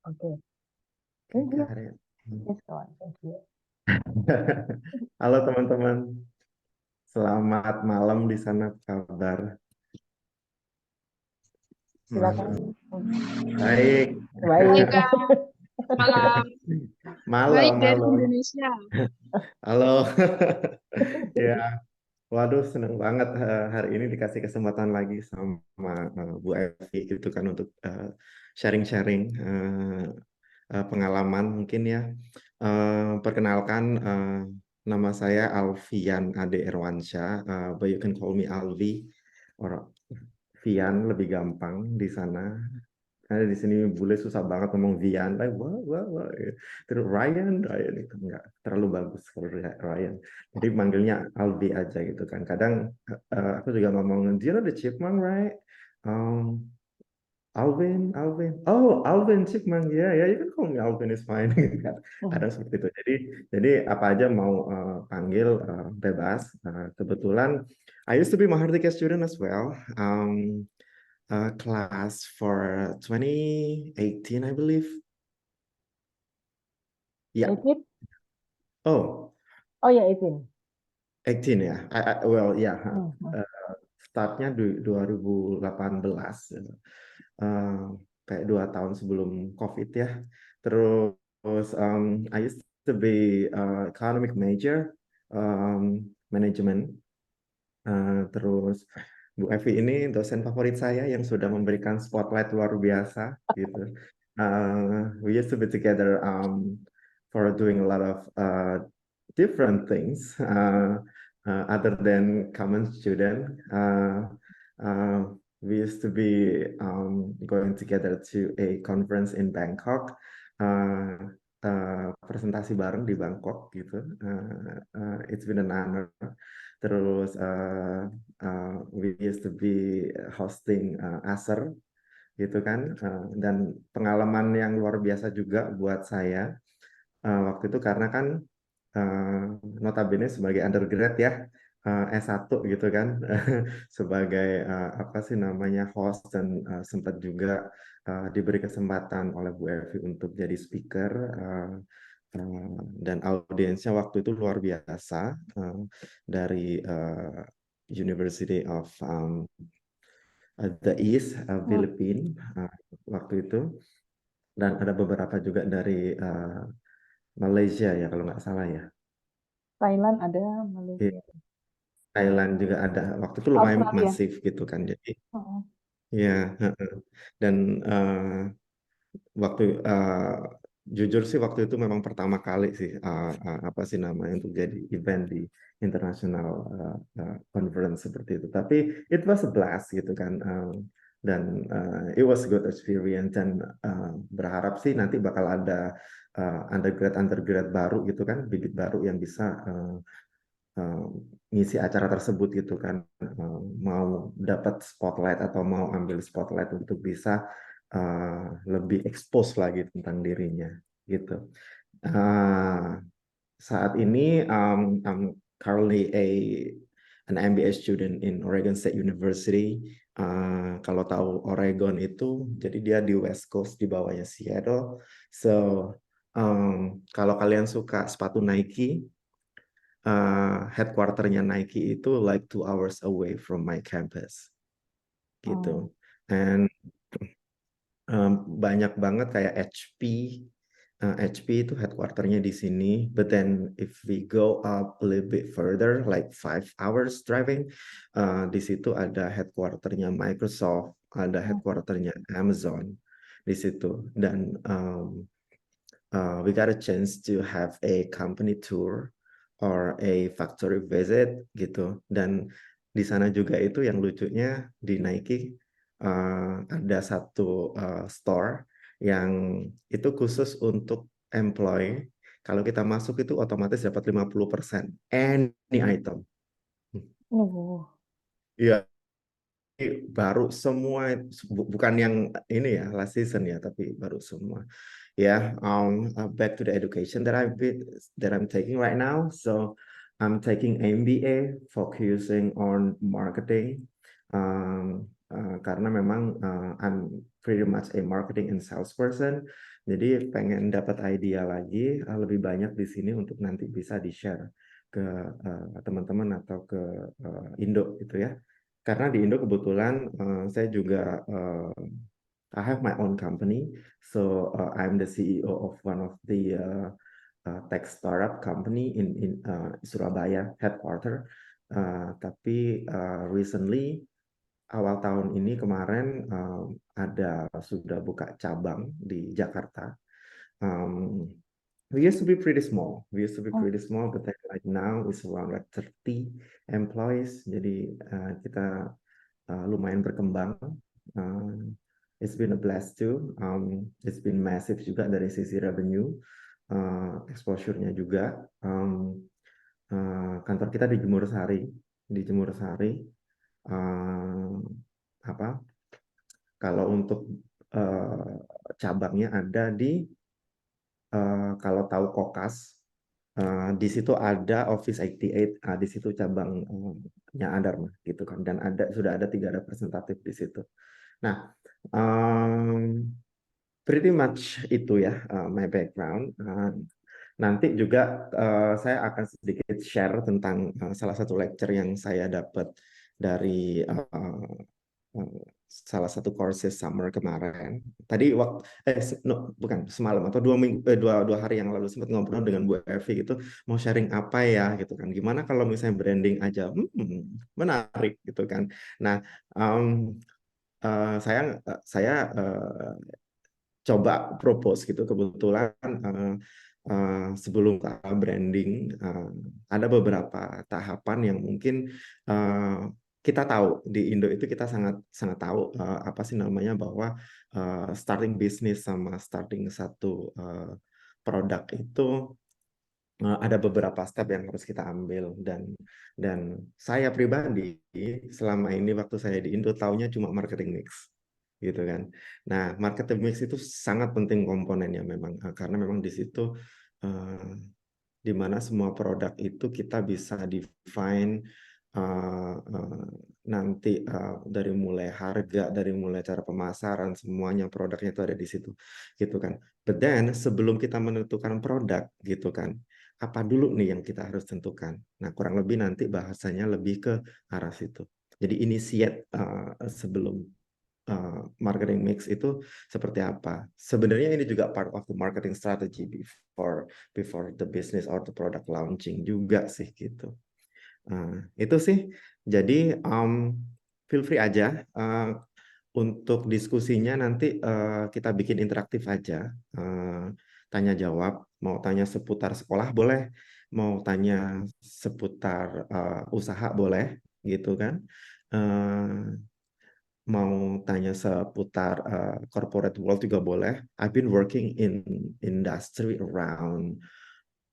Okay. Oke, Thank you. Karin. Yes, go on. Thank you. Halo teman-teman, selamat malam di sana, apa kabar? Silakan. Baik, Hai Baik. Kak, malam. Baik malam, dari malam. Indonesia. Halo. Ya, waduh seneng banget hari ini dikasih kesempatan lagi sama Bu Evi gitu kan untuk sharing-sharing pengalaman mungkin ya. Perkenalkan, nama saya Alfian Ade Erwansyah, but you can call me Alvi or Vian lebih gampang di sana. Karena di sini bule susah banget ngomong Vian, like wah. Terus Ryan itu enggak terlalu bagus kalau Ryan. Jadi manggilnya Alvi aja gitu kan. Kadang aku juga ngomong, do you know the chipmunk, right? Um, Alvin. Oh, Alvin Chipmunk. Ya, you can call me Alvin is fine. Kadang seperti itu. Jadi apa aja mau panggil bebas. Kebetulan I used to be Mahardika student as well. Class for 2018, I believe. Yeah. 18? Oh, Oh ya, 18. 18 ya. Well, yeah. Hmm. Startnya di 2018. Kayak 2 tahun sebelum COVID ya. Terus I used to be economic major, management. Terus Bu Evi ini dosen favorit saya yang sudah memberikan spotlight luar biasa gitu. We used to be together for doing a lot of different things other than common student. We used to be going together to a conference in Bangkok, presentasi bareng di Bangkok gitu. It's been an honor. Terus we used to be hosting ASER gitu kan, dan pengalaman yang luar biasa juga buat saya waktu itu karena kan notabene sebagai undergrad ya, S1 gitu kan, sebagai apa sih namanya host dan sempat juga diberi kesempatan oleh Bu Evi untuk jadi speaker, dan audiensnya waktu itu luar biasa, dari University of the East, Philippines waktu itu, dan ada beberapa juga dari Malaysia ya kalau nggak salah ya. Thailand ada, Iya, Malaysia. Thailand juga ada. Waktu itu lumayan Australia. masif gitu kan. Jadi Oh. ya, dan waktu jujur sih waktu itu memang pertama kali sih apa sih namanya untuk jadi event di international conference seperti itu. Tapi it was a blast gitu kan. Dan it was a good experience, dan berharap sih nanti bakal ada undergrad baru gitu kan, bibit baru yang bisa ngisi acara tersebut gitu kan, mau dapat spotlight atau mau ambil spotlight untuk bisa lebih expose lagi tentang dirinya gitu. Saat ini I'm currently an MBA student in Oregon State University. Kalau tahu Oregon itu, jadi dia di West Coast di bawahnya Seattle. So kalau kalian suka sepatu Nike, headquarternya Nike itu like 2 hours away from my campus gitu. And banyak banget kayak HP. HP itu headquarternya di sini, but then if we go up a little bit further, like 5 hours driving, di situ ada headquarternya Microsoft, ada headquarternya Amazon di situ, dan we got a chance to have a company tour or a factory visit gitu. Dan di sana juga itu yang lucunya di Nike ada satu store yang itu khusus untuk employee. Kalau kita masuk itu otomatis dapat 50% any item. Iya, baru semua, bukan yang ini ya last season ya, tapi baru semua. Back to the education that I'm taking right now. So I'm taking MBA focusing on marketing. karena memang I'm pretty much a marketing and sales person, jadi pengen dapat idea lagi lebih banyak di sini untuk nanti bisa di-share ke teman-teman atau ke Indo gitu ya. Karena di Indo kebetulan saya juga I have my own company, so I'm the CEO of one of the tech startup company in Surabaya headquarter. Tapi recently awal tahun ini kemarin ada sudah buka cabang di Jakarta. We used to be pretty small. We used to be pretty small, but then right now it's around like 30 employees. Jadi kita lumayan berkembang. It's been a blast too. It's been massive juga dari sisi revenue, exposure-nya juga. Kantor kita di Jemur Sari, apa? Kalau untuk cabangnya ada di kalau tahu Kokas, di situ ada Office 88, di situ cabangnya Adharma gitu kan, dan sudah ada 3 representatif di situ. Nah, pretty much itu ya my background. Nanti juga saya akan sedikit share tentang salah satu lecture yang saya dapat dari salah satu courses summer kemarin. Tadi bukan semalam atau 2 hari yang lalu sempat ngobrol dengan Bu Evi gitu, mau sharing apa ya gitu kan. Gimana kalau misalnya branding aja, menarik gitu kan. Nah, saya coba propose gitu, kebetulan sebelum ke branding ada beberapa tahapan yang mungkin kita tahu di Indo itu kita sangat tahu apa sih namanya, bahwa starting bisnis sama starting satu produk itu ada beberapa step yang harus kita ambil, dan saya pribadi selama ini waktu saya di Indo taunya cuma marketing mix gitu kan. Nah, marketing mix itu sangat penting komponennya memang, karena memang di situ di mana semua produk itu kita bisa define nanti dari mulai harga, dari mulai cara pemasaran, semuanya produknya itu ada di situ gitu kan. But then sebelum kita menentukan produk gitu kan, apa dulu nih yang kita harus tentukan. Nah, kurang lebih nanti bahasanya lebih ke arah situ. Jadi initiate sebelum marketing mix itu seperti apa. Sebenarnya ini juga part of the marketing strategy before the business or the product launching juga sih gitu. Itu sih. Jadi feel free aja untuk diskusinya nanti kita bikin interaktif aja. Tanya jawab, mau tanya seputar sekolah boleh, mau tanya seputar usaha boleh gitu kan. Mau tanya seputar corporate world juga boleh. I've been working in industry around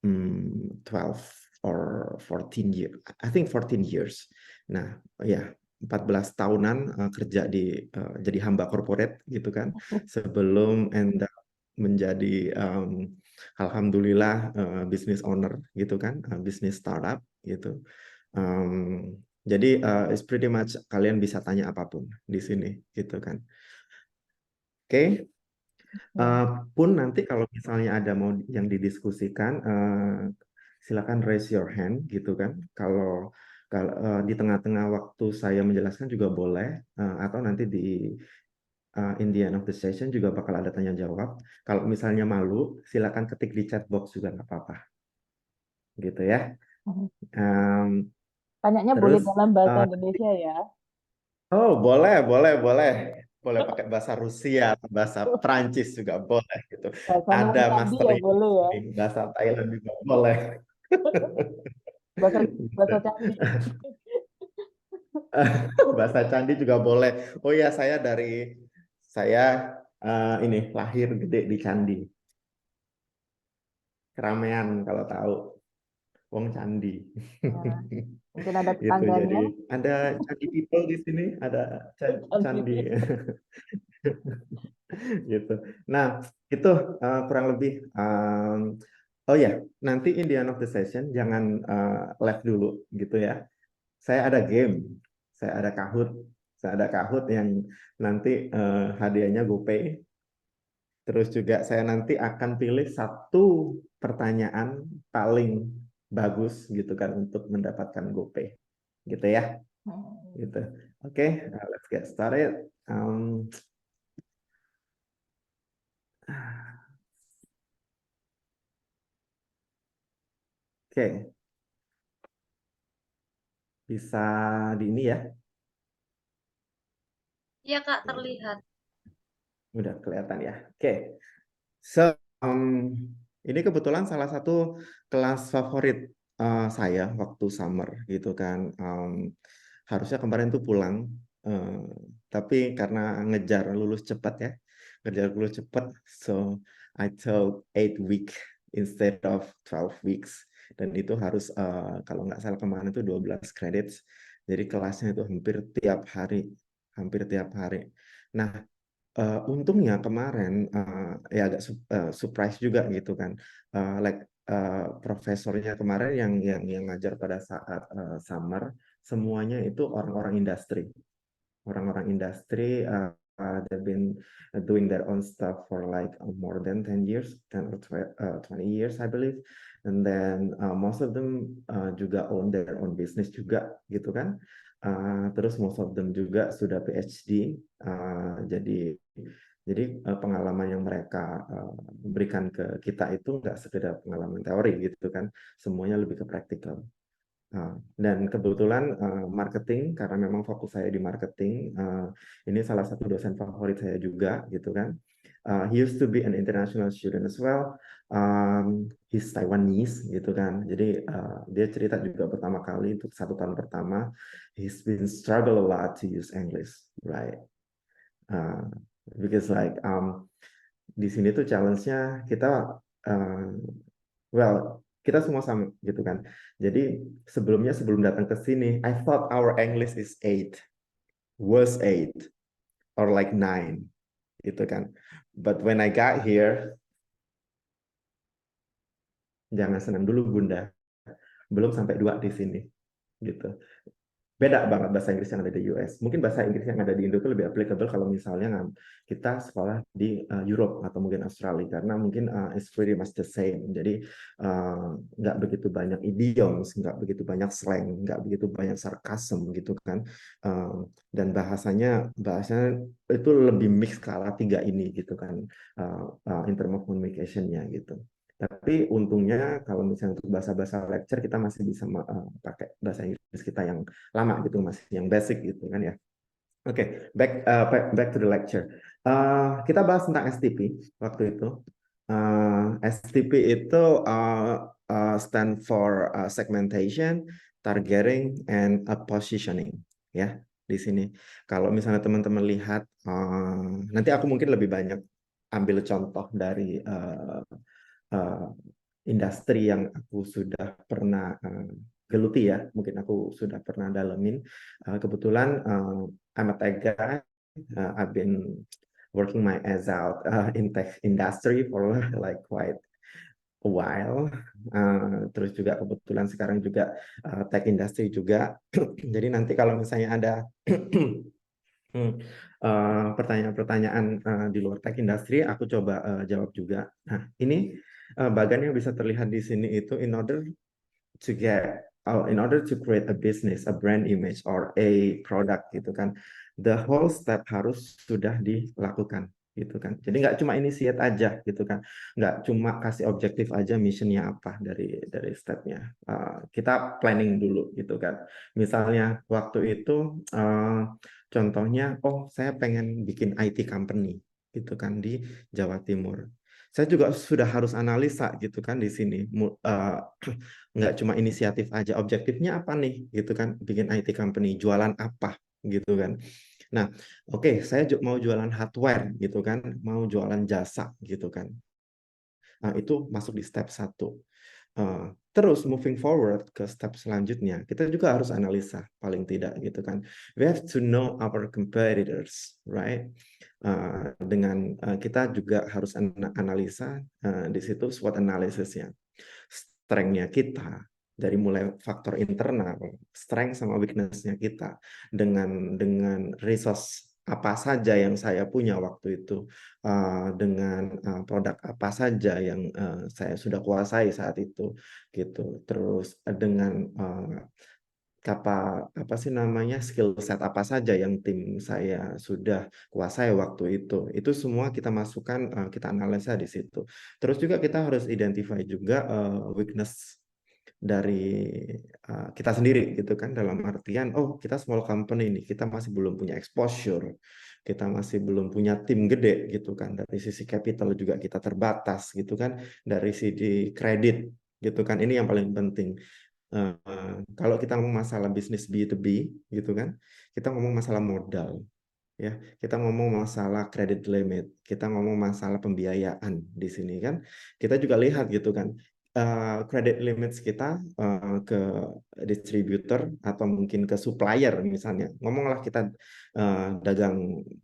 12 or 14 years. I think 14 years. Nah, ya 14 tahunan kerja jadi hamba corporate gitu kan. Sebelum end up menjadi alhamdulillah business owner gitu kan, business startup gitu. Jadi it's pretty much kalian bisa tanya apapun di sini gitu kan. Oke. Pun nanti kalau misalnya ada mau yang didiskusikan, silakan raise your hand gitu kan. Kalau di tengah-tengah waktu saya menjelaskan juga boleh, atau nanti in the end of the session juga bakal ada tanya jawab. Kalau misalnya malu, silakan ketik di chat box juga nggak apa-apa, gitu ya. Tanyanya boleh Terus, dalam bahasa Indonesia ya. oh boleh pakai bahasa Rusia, bahasa Prancis juga boleh gitu. Bahasa Ada Nuwunandi master ya boleh ya. bahasa Thailand juga boleh. Bahasa candi. Bahasa Candi juga boleh. Oh ya, saya ini lahir gede di Candi. Keramaian kalau tahu. Wong Candi. Nah, mungkin ada Gitu, jadi tetangganya. ada Candi people di sini, ada Candi. Gitu. Nah, itu kurang lebih. Oh ya, nanti in the end of the session jangan live dulu gitu ya. Saya ada game, saya ada Kahoot, ada Kahoot yang nanti hadiahnya GoPay. Terus juga saya nanti akan pilih satu pertanyaan paling bagus gitu kan untuk mendapatkan GoPay. Gitu ya. Gitu. Oke, let's get started. Oke, bisa di ini ya. Iya Kak, terlihat. Udah kelihatan ya. Oke. So, ini kebetulan salah satu kelas favorit saya waktu summer gitu kan. Harusnya kemarin tuh pulang, tapi karena ngejar lulus cepat ya, ngejar lulus cepat, so I took 8 week instead of 12 weeks. Dan itu harus kalau nggak salah kemarin itu 12 credits. Jadi kelasnya itu hampir tiap hari, hampir tiap hari. Nah, untungnya kemarin ya agak surprise juga gitu kan, profesornya kemarin yang ngajar pada saat summer semuanya itu orang-orang industri, they've been doing their own stuff for like more than 10 years, 10 or 20 years I believe, and then most of them juga own their own business juga gitu kan. Terus most of them juga sudah PhD, jadi pengalaman yang mereka berikan ke kita itu nggak sekedar pengalaman teori gitu kan, semuanya lebih ke praktikal. Dan kebetulan marketing, karena memang fokus saya di marketing, ini salah satu dosen favorit saya juga gitu kan. He used to be an international student as well. He's Taiwanese gitu kan. Jadi dia cerita juga pertama kali untuk 1 tahun pertama, he's been struggle a lot to use English, right? Because like di sini tuh challenge-nya kita kita semua sama gitu kan. Jadi sebelum datang ke sini, I thought our English is 8, was 8 or like 9 gitu kan. But when I got here, jangan senang dulu Bunda, belum sampai 2 di sini gitu. Beda banget bahasa Inggris yang ada di US. Mungkin bahasa Inggris yang ada di Indo itu lebih applicable kalau misalnya kita sekolah di Europe atau mungkin Australia, karena mungkin it's pretty much the same. Jadi nggak begitu banyak idioms, nggak begitu banyak slang, nggak begitu banyak sarcasm gitu kan. Dan bahasanya itu lebih mix ke arah 3 ini gitu kan, in term of communication-nya gitu. Tapi untungnya kalau misalnya untuk bahasa-bahasa lecture kita masih bisa pakai bahasa Inggris kita yang lama gitu, masih yang basic gitu kan ya. Oke, back to the lecture. Kita bahas tentang STP waktu itu. STP itu stand for segmentation, targeting, and positioning ya di sini. Kalau misalnya teman-teman lihat, nanti aku mungkin lebih banyak ambil contoh dari industri yang aku sudah pernah geluti ya, mungkin aku sudah pernah dalemin. Kebetulan I'm a tech guy. I've been working my ass out in tech industry for like quite a while. Terus juga kebetulan sekarang juga tech industry juga. Jadi nanti kalau misalnya ada pertanyaan-pertanyaan di luar tech industry, aku coba jawab juga. Nah, ini bagian yang bisa terlihat di sini itu in order to create a business, a brand image, or a product gitu kan, the whole step harus sudah dilakukan gitu kan. Jadi nggak cuma initiate aja gitu kan, nggak cuma kasih objektif aja, missionnya apa dari stepnya. Kita planning dulu gitu kan. Misalnya waktu itu contohnya, oh saya pengen bikin IT company gitu kan di Jawa Timur. Saya juga sudah harus analisa gitu kan di sini, nggak cuma inisiatif aja, objektifnya apa nih gitu kan, bikin IT company, jualan apa gitu kan. Nah, oke, saya mau jualan hardware gitu kan, mau jualan jasa gitu kan. Nah, itu masuk di step 1. Terus moving forward ke step selanjutnya, kita juga harus analisa paling tidak gitu kan. We have to know our competitors, right? Dengan kita juga harus analisa di situ SWOT analysisnya, strength-nya kita, dari mulai faktor internal, strength sama weakness-nya kita, dengan resource apa saja yang saya punya waktu itu, dengan produk apa saja yang saya sudah kuasai saat itu, gitu. Terus dengan apa sih namanya, skill set apa saja yang tim saya sudah kuasai waktu itu semua kita masukkan, kita analisa di situ. Terus juga kita harus identify juga weakness dari kita sendiri gitu kan, dalam artian oh kita small company nih, kita masih belum punya exposure, kita masih belum punya tim gede gitu kan, dari sisi capital juga kita terbatas gitu kan, dari sisi kredit gitu kan, ini yang paling penting. Kalau kita ngomong masalah bisnis B2B gitu kan, kita ngomong masalah modal ya, kita ngomong masalah credit limit, kita ngomong masalah pembiayaan di sini kan, kita juga lihat gitu kan, credit limits kita ke distributor atau mungkin ke supplier misalnya, ngomonglah kita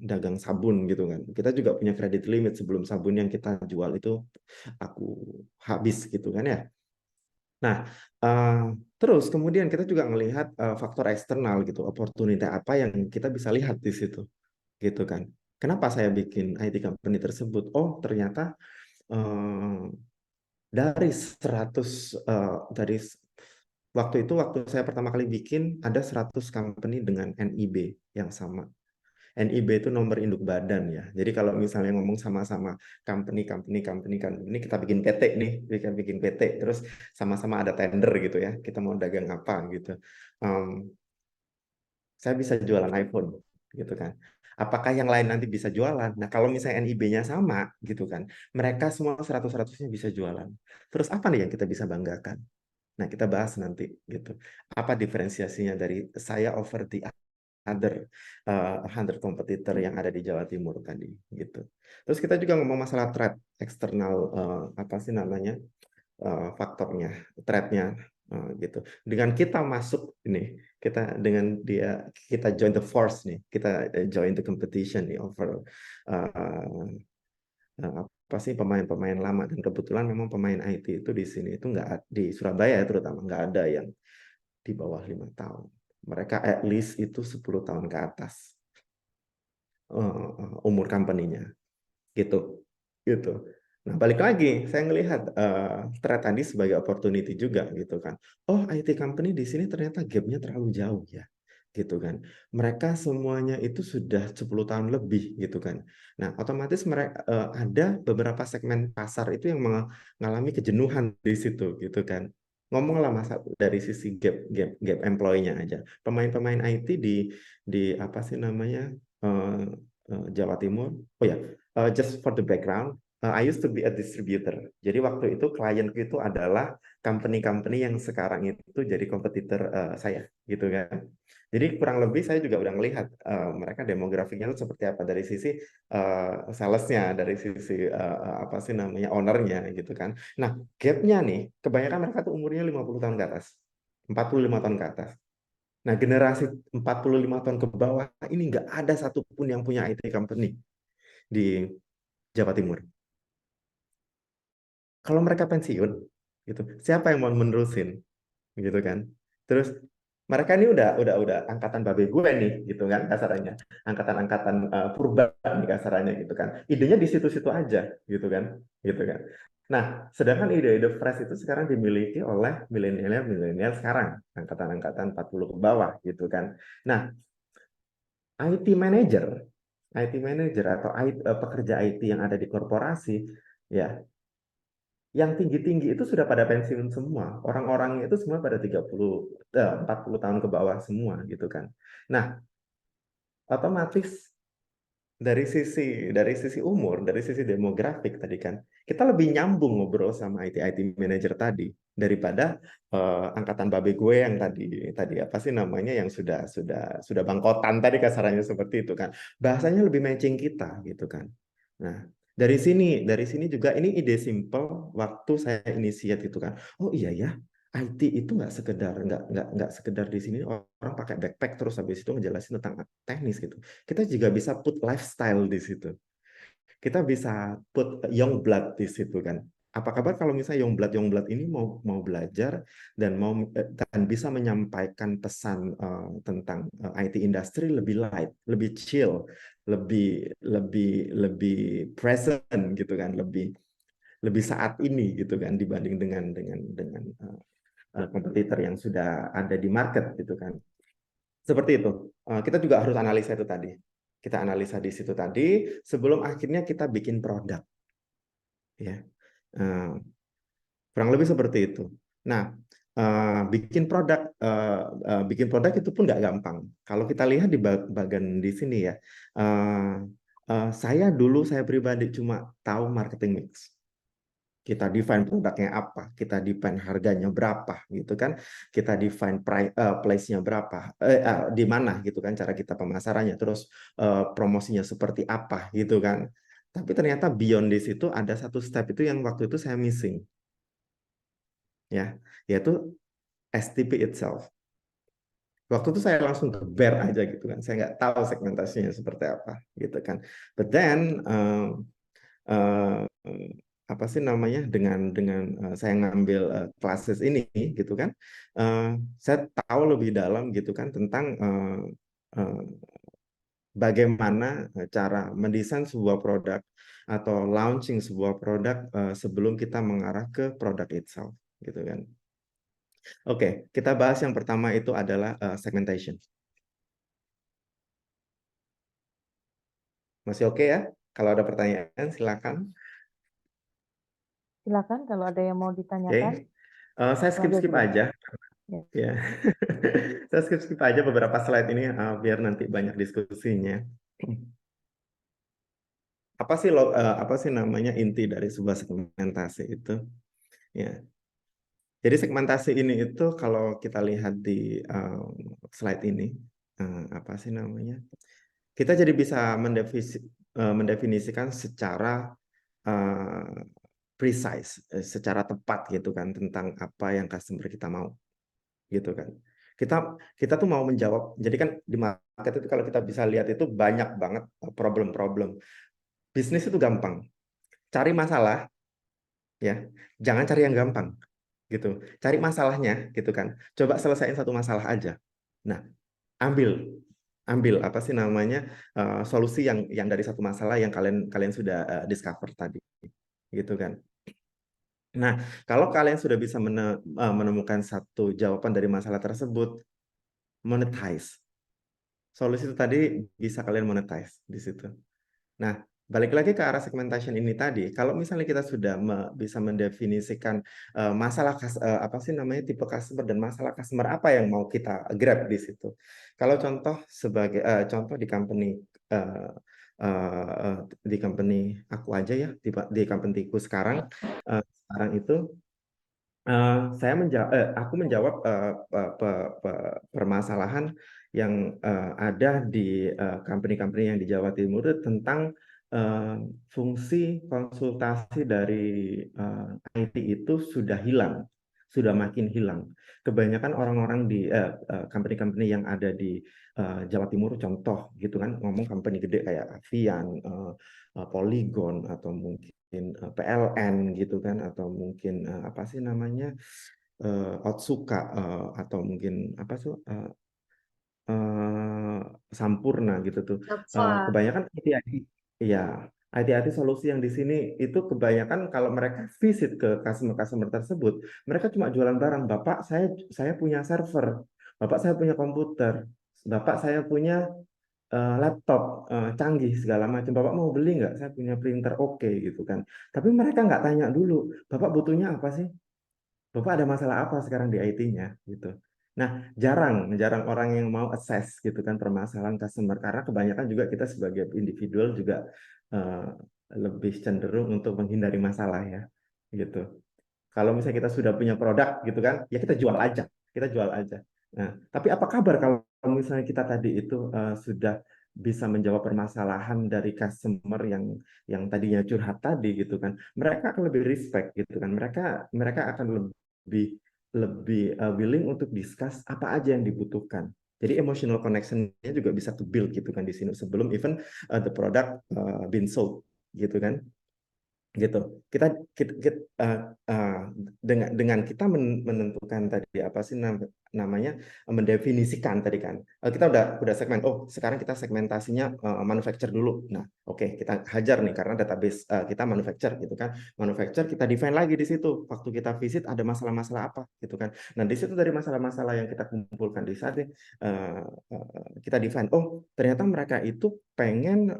dagang sabun gitu kan, kita juga punya credit limit sebelum sabun yang kita jual itu aku habis gitu kan ya. Nah, terus kemudian kita juga melihat faktor eksternal gitu, opportunity apa yang kita bisa lihat di situ, gitu kan. Kenapa saya bikin IT company tersebut? Oh, ternyata dari 100 waktu saya pertama kali bikin ada 100 company dengan NIB yang sama. NIB itu nomor induk badan ya. Jadi kalau misalnya ngomong sama-sama company, kita bikin PT nih, kita bikin PT, terus sama-sama ada tender gitu ya. Kita mau dagang apa gitu. Saya bisa jualan iPhone gitu kan. Apakah yang lain nanti bisa jualan? Nah, kalau misalnya NIB-nya sama gitu kan, mereka semua 100-100-nya bisa jualan. Terus apa nih yang kita bisa banggakan? Nah, kita bahas nanti gitu. Apa diferensiasinya dari saya over the other 100 kompetitor yang ada di Jawa Timur tadi gitu. Terus kita juga ngomong masalah threat eksternal, apa sih namanya, faktornya, threat-nya gitu. Dengan kita masuk ini, kita join the force nih, kita join the competition nih over apa sih pemain-pemain lama, dan kebetulan memang pemain IT itu di sini itu nggak, di Surabaya terutama nggak ada yang di bawah 5 tahun. Mereka at least itu 10 tahun ke atas umur company-nya gitu. Gitu. Nah, balik lagi saya ngelihat threat tadi sebagai opportunity juga gitu kan. Oh, IT company di sini ternyata gap-nya terlalu jauh ya. Gitu kan. Mereka semuanya itu sudah 10 tahun lebih gitu kan. Nah, otomatis mereka ada beberapa segmen pasar itu yang mengalami kejenuhan di situ gitu kan. Ngomonglah masa dari sisi gap employee-nya aja. Pemain-pemain IT di apa sih namanya, Jawa Timur. Oh ya, just for the background, I used to be a distributor. Jadi waktu itu klienku itu adalah company-company yang sekarang itu jadi kompetitor saya, gitu kan. Jadi kurang lebih saya juga udah melihat mereka demografiknya itu seperti apa dari sisi salesnya, dari sisi apa sih namanya, ownernya gitu kan. Nah, gapnya nih, kebanyakan mereka tuh umurnya 50 tahun ke atas, 45 tahun ke atas. Nah, generasi 45 tahun ke bawah ini nggak ada satupun yang punya IT company di Jawa Timur. Kalau mereka pensiun, gitu, siapa yang mau menerusin, gitu kan? Terus mereka ini udah angkatan babe gue nih, gitu kan kasarannya, angkatan purba nih kasarannya, gitu kan. Idenya di situ-situ aja, gitu kan, gitu kan. Nah, sedangkan ide-ide fresh itu sekarang dimiliki oleh milenial sekarang, angkatan-angkatan 40 ke bawah, gitu kan. Nah, IT manager atau pekerja IT yang ada di korporasi, ya, yang tinggi-tinggi itu sudah pada pensiun semua. Orang-orangnya itu semua pada 40 tahun ke bawah semua gitu kan. Nah, otomatis dari sisi umur, dari sisi demografik tadi kan, kita lebih nyambung ngobrol sama IT manager tadi daripada angkatan babe gue yang tadi apa sih namanya, yang sudah bangkotan tadi kasarannya seperti itu kan. Bahasanya lebih matching kita gitu kan. Nah, dari sini juga ini ide simple waktu saya inisiat itu kan. Oh iya ya, IT itu nggak sekedar di sini orang pakai backpack terus habis itu ngejelasin tentang teknis gitu. Kita juga bisa put lifestyle di situ. Kita bisa put young blood di situ kan. Apa kabar kalau misalnya Yongblat ini mau belajar dan dan bisa menyampaikan pesan tentang IT industry lebih light, lebih chill, lebih present gitu kan, lebih saat ini gitu kan dibanding dengan kompetitor yang sudah ada di market gitu kan. Seperti itu. Kita juga harus analisa itu tadi. Kita analisa di situ tadi sebelum akhirnya kita bikin produk, ya. Kurang lebih seperti itu. Nah, bikin produk itu pun nggak gampang. Kalau kita lihat di bagian di sini ya, saya pribadi cuma tahu marketing mix. Kita define produknya apa, kita define harganya berapa, gitu kan? Kita define place-nya berapa, di mana, gitu kan? Cara kita pemasarannya, terus promosinya seperti apa, gitu kan? Tapi ternyata beyond di situ ada satu step itu yang waktu itu saya missing, ya, yaitu STP itself. Waktu itu saya langsung ke bear aja gitu kan, saya nggak tahu segmentasinya seperti apa, gitu kan. But then uh, apa sih namanya dengan saya ngambil classes ini gitu kan, saya tahu lebih dalam gitu kan tentang bagaimana cara mendesain sebuah produk atau launching sebuah produk sebelum kita mengarah ke produk itself gitu kan. Oke, kita bahas yang pertama itu adalah segmentation. Masih oke ya? Kalau ada pertanyaan silakan. Silakan kalau ada yang mau Oke, ditanyakan. saya skip Lanjut dulu. aja Ya. ya. Saya skip aja beberapa slide ini biar nanti banyak diskusinya. Apa sih namanya inti dari sebuah segmentasi itu? Ya. Jadi segmentasi ini itu kalau kita lihat di slide ini, apa sih namanya? Kita jadi bisa mendefinisikan secara precise, secara tepat gitu kan tentang apa yang customer kita mau, gitu kan. Kita tuh mau menjawab. Jadi kan di market itu kalau kita bisa lihat itu banyak banget problem-problem. Bisnis itu gampang. Cari masalah, ya. Jangan cari yang gampang, gitu. Cari masalahnya, gitu kan. Coba selesaiin satu masalah aja. Nah, ambil apa sih namanya solusi yang dari satu masalah yang kalian sudah discover tadi, gitu kan. Nah, kalau kalian sudah bisa menemukan satu jawaban dari masalah tersebut, monetize. Solusi itu tadi bisa kalian monetize di situ. Nah, balik lagi ke arah segmentation ini tadi, kalau misalnya kita sudah bisa mendefinisikan masalah apa sih namanya tipe customer dan masalah customer apa yang mau kita grab di situ. Kalau contoh sebagai contoh di company aku aja ya, di company-ku sekarang itu aku menjawab permasalahan yang ada di company-company yang di Jawa Timur itu tentang fungsi konsultasi dari IT itu sudah hilang, sudah makin hilang. Kebanyakan orang-orang di company-company yang ada di Jawa Timur, contoh gitu kan, ngomong company gede kayak Avian, Polygon atau mungkin PLN gitu kan, atau mungkin apa sih namanya Otsuka atau mungkin apa sih Sampurna gitu tuh. Apa? Kebanyakan IT-IT, ya IT solusi yang di sini itu kebanyakan kalau mereka visit ke customer tersebut, mereka cuma jualan barang. Bapak, saya punya server, Bapak saya punya komputer, Bapak saya punya laptop canggih segala macam. Bapak mau beli nggak? Saya punya printer, oke gitu kan. Tapi mereka nggak tanya dulu, Bapak butuhnya apa sih? Bapak ada masalah apa sekarang di IT-nya gitu. Nah, jarang orang yang mau assess gitu kan permasalahan customer karena kebanyakan juga kita sebagai individual juga eh, lebih cenderung untuk menghindari masalah ya gitu. Kalau misalnya kita sudah punya produk gitu kan, ya kita jual aja, kita jual aja. Nah, tapi apa kabar kalau misalnya kita tadi itu sudah bisa menjawab permasalahan dari customer yang tadinya curhat tadi gitu kan, mereka akan lebih respect gitu kan, mereka akan lebih lebih willing untuk discuss apa aja yang dibutuhkan. Jadi emotional connection-nya juga bisa ke build gitu kan di sini sebelum even the product been sold gitu kan. gitu. Dengan kita menentukan tadi apa sih namanya, mendefinisikan tadi kan, kita udah segmen. Oh, sekarang kita segmentasinya manufacture dulu. Nah, oke, kita hajar nih karena database kita manufacture gitu kan. Manufacture kita define lagi di situ. Waktu kita visit ada masalah-masalah apa gitu kan. Nah, di situ dari masalah-masalah yang kita kumpulkan di saat kita define. Oh, ternyata mereka itu pengen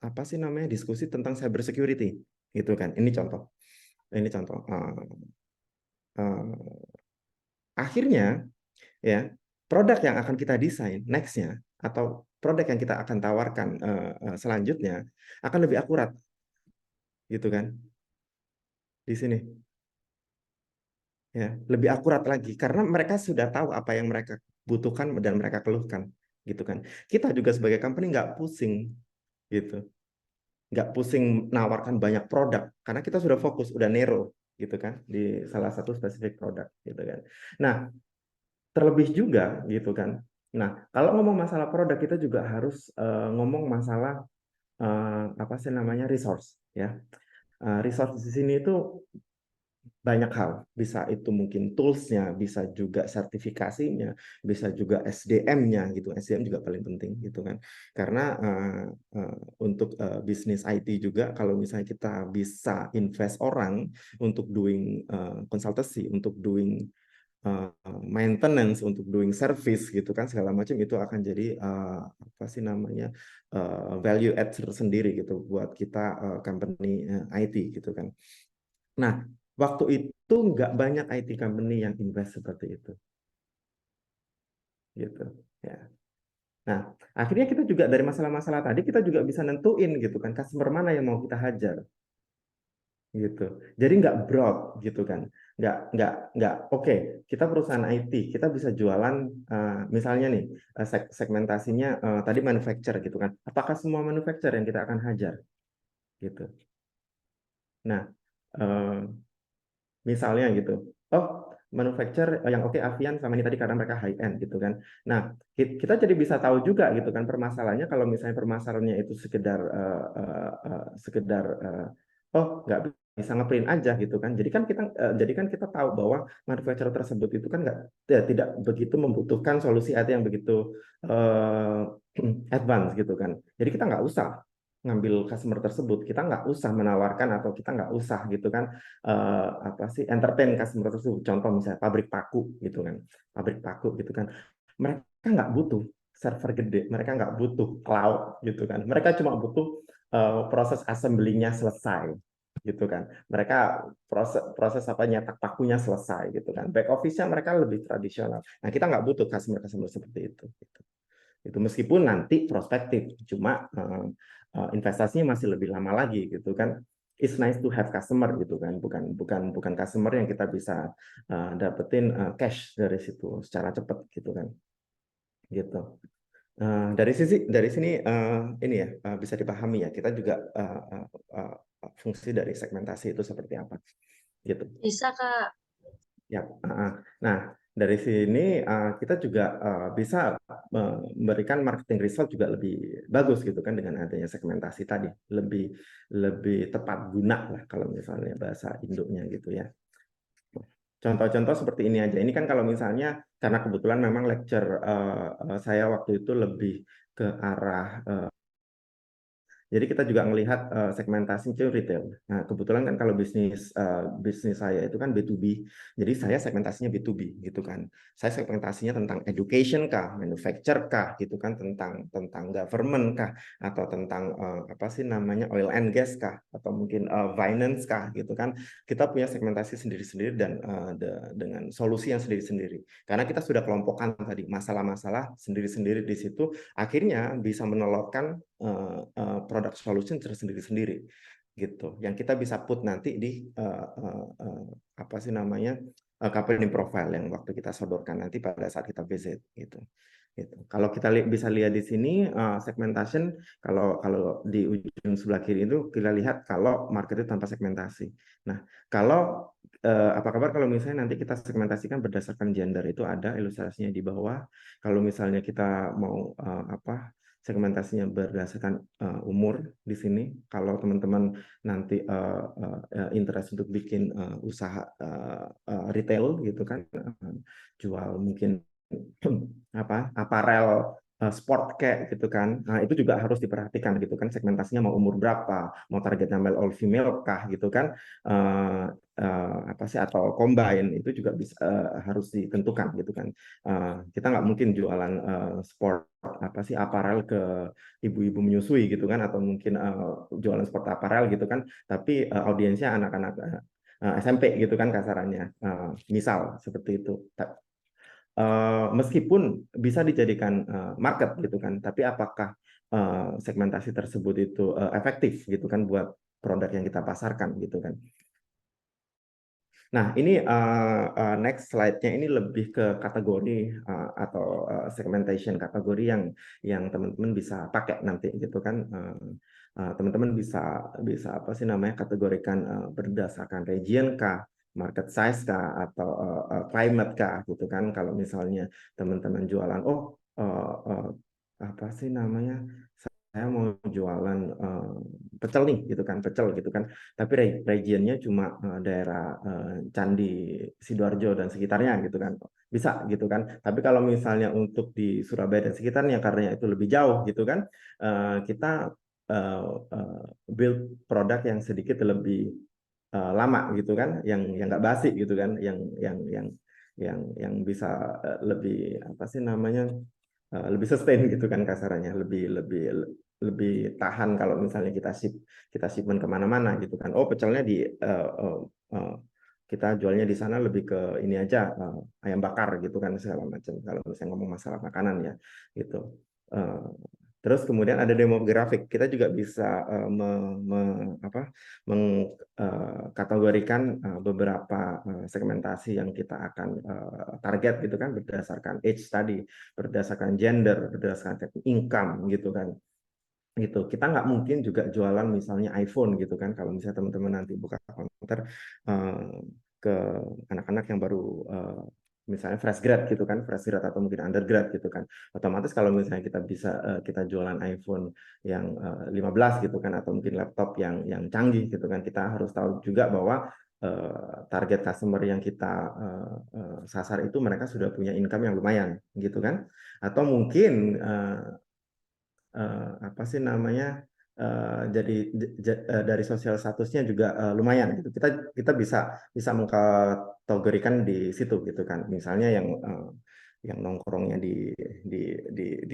apa sih namanya, diskusi tentang cyber security gitu kan. Ini contoh akhirnya ya, produk yang akan kita desain nextnya atau produk yang kita akan tawarkan selanjutnya akan lebih akurat gitu kan di sini ya, lebih akurat lagi karena mereka sudah tahu apa yang mereka butuhkan dan mereka keluhkan gitu kan. Kita juga sebagai company nggak pusing gitu, nggak pusing menawarkan banyak produk karena kita sudah fokus, udah narrow gitu kan di salah satu spesifik produk gitu kan. Nah, terlebih juga gitu kan. Nah, kalau ngomong masalah produk kita juga harus ngomong masalah apa sih namanya, resource ya. Resource di sini itu banyak hal, bisa itu mungkin tools-nya, bisa juga sertifikasinya, bisa juga SDM-nya gitu. SDM juga paling penting gitu kan. Karena untuk bisnis IT juga kalau misalnya kita bisa invest orang untuk doing konsultasi, untuk doing maintenance, untuk doing service gitu kan, segala macam itu akan jadi apa sih namanya, value add tersendiri gitu buat kita company IT gitu kan. Nah, waktu itu nggak banyak IT company yang invest seperti itu gitu ya. Nah, akhirnya kita juga dari masalah-masalah tadi kita juga bisa nentuin gitu kan customer mana yang mau kita hajar gitu. Jadi nggak broad gitu kan, nggak oke, kita perusahaan IT kita bisa jualan misalnya nih segmentasinya tadi manufacturer gitu kan, apakah semua manufacturer yang kita akan hajar gitu. Nah, misalnya gitu, oh manufacturer yang oke Avian sama ini tadi karena mereka high end gitu kan. Nah, kita jadi bisa tahu juga gitu kan permasalahannya, kalau misalnya permasalahannya itu sekedar oh nggak bisa ngeprint aja gitu kan. Jadi kan kita tahu bahwa manufacturer tersebut itu kan tidak begitu membutuhkan solusi IT yang begitu advance gitu kan. Jadi kita nggak usah ngambil customer tersebut, kita nggak usah menawarkan atau kita nggak usah gitu kan apa sih, entertain customer tersebut. Contoh misalnya pabrik paku gitu kan, pabrik paku gitu kan, mereka nggak butuh server gede, mereka nggak butuh cloud gitu kan, mereka cuma butuh proses assembly-nya selesai gitu kan, mereka proses apa, nyetak pakunya selesai gitu kan, back office-nya mereka lebih tradisional. Nah, kita nggak butuh customer seperti itu gitu. Itu meskipun nanti prospektif, cuma investasinya masih lebih lama lagi gitu kan. It's nice to have customer gitu kan, bukan customer yang kita bisa dapetin cash dari situ secara cepat gitu kan, gitu. Dari sini ini ya bisa dipahami ya, kita juga fungsi dari segmentasi itu seperti apa gitu. Bisa, Kak. Ya, nah dari sini kita juga bisa memberikan marketing result juga lebih bagus gitu kan dengan adanya segmentasi tadi, lebih tepat guna lah kalau misalnya bahasa Indonya gitu ya. Contoh-contoh seperti ini aja. Ini kan kalau misalnya karena kebetulan memang lecture saya waktu itu lebih ke arah jadi kita juga melihat segmentasi itu retail. Nah, kebetulan kan kalau bisnis saya itu kan B2B, jadi saya segmentasinya B2B gitu kan. Saya segmentasinya tentang education kah, manufacture kah, gitu kan, tentang government kah, atau tentang apa sih namanya, oil and gas kah, atau mungkin finance kah, gitu kan. Kita punya segmentasi sendiri-sendiri dan dengan solusi yang sendiri-sendiri. Karena kita sudah kelompokkan tadi masalah-masalah sendiri-sendiri di situ, akhirnya bisa menelurkan produk solution tersendiri-sendiri gitu, yang kita bisa put nanti di apa sih namanya, company profile yang waktu kita sodorkan nanti pada saat kita visit gitu. Kalau kita bisa lihat di sini segmentation, kalau di ujung sebelah kiri itu kita lihat kalau market itu tanpa segmentasi. Nah, kalau apa kabar kalau misalnya nanti kita segmentasikan berdasarkan gender, itu ada ilustrasinya di bawah. Kalau misalnya kita mau apa segmentasinya berdasarkan umur di sini. Kalau teman-teman nanti interest untuk bikin usaha retail gitu kan, jual mungkin apa aparel sport kayak gitu kan. Nah, itu juga harus diperhatikan gitu kan, segmentasinya mau umur berapa, mau targetnya male or female kah gitu kan. Apa sih, atau combine itu juga bisa harus ditentukan gitu kan. Kita nggak mungkin jualan sport apa sih aparel ke ibu-ibu menyusui gitu kan, atau mungkin jualan sport aparel gitu kan, tapi audiensnya anak-anak SMP gitu kan kasarannya, misal seperti itu. Meskipun bisa dijadikan market gitu kan, tapi apakah segmentasi tersebut itu efektif gitu kan buat produk yang kita pasarkan gitu kan. Nah, ini next slide-nya ini lebih ke kategori atau segmentation kategori yang teman-teman bisa pakai nanti gitu kan. Teman-teman bisa apa sih namanya, kategorikan berdasarkan region kah, market size kah, atau climate kah gitu kan. Kalau misalnya teman-teman jualan, apa sih namanya, saya mau jualan pecel nih gitu kan, pecel gitu kan, tapi regionnya cuma daerah Candi Sidoarjo dan sekitarnya gitu kan, bisa gitu kan. Tapi kalau misalnya untuk di Surabaya dan sekitarnya karena itu lebih jauh gitu kan, kita build produk yang sedikit lebih lama gitu kan, yang nggak basi gitu kan, yang bisa lebih apa sih namanya, lebih sustain gitu kan kasarannya, lebih tahan kalau misalnya kita shipment kemana-mana gitu kan. Oh, pecelnya kita jualnya di sana lebih ke ini aja, ayam bakar gitu kan, segala macam kalau misalnya ngomong masalah makanan ya gitu. Terus kemudian ada demografik, kita juga bisa mengkategorikan beberapa segmentasi yang kita akan target gitu kan, berdasarkan age tadi, berdasarkan gender, berdasarkan income gitu kan. Gitu, kita nggak mungkin juga jualan misalnya iPhone gitu kan, kalau misalnya teman-teman nanti buka counter ke anak-anak yang baru misalnya fresh grad gitu kan, fresh grad atau mungkin undergrad gitu kan, otomatis kalau misalnya kita bisa kita jualan iPhone yang 15 gitu kan, atau mungkin laptop yang canggih gitu kan, kita harus tahu juga bahwa target customer yang kita sasar itu mereka sudah punya income yang lumayan gitu kan, atau mungkin apa sih namanya, jadi dari sosial statusnya juga lumayan gitu. Kita bisa mengkategorikan di situ gitu kan. Misalnya yang nongkrongnya di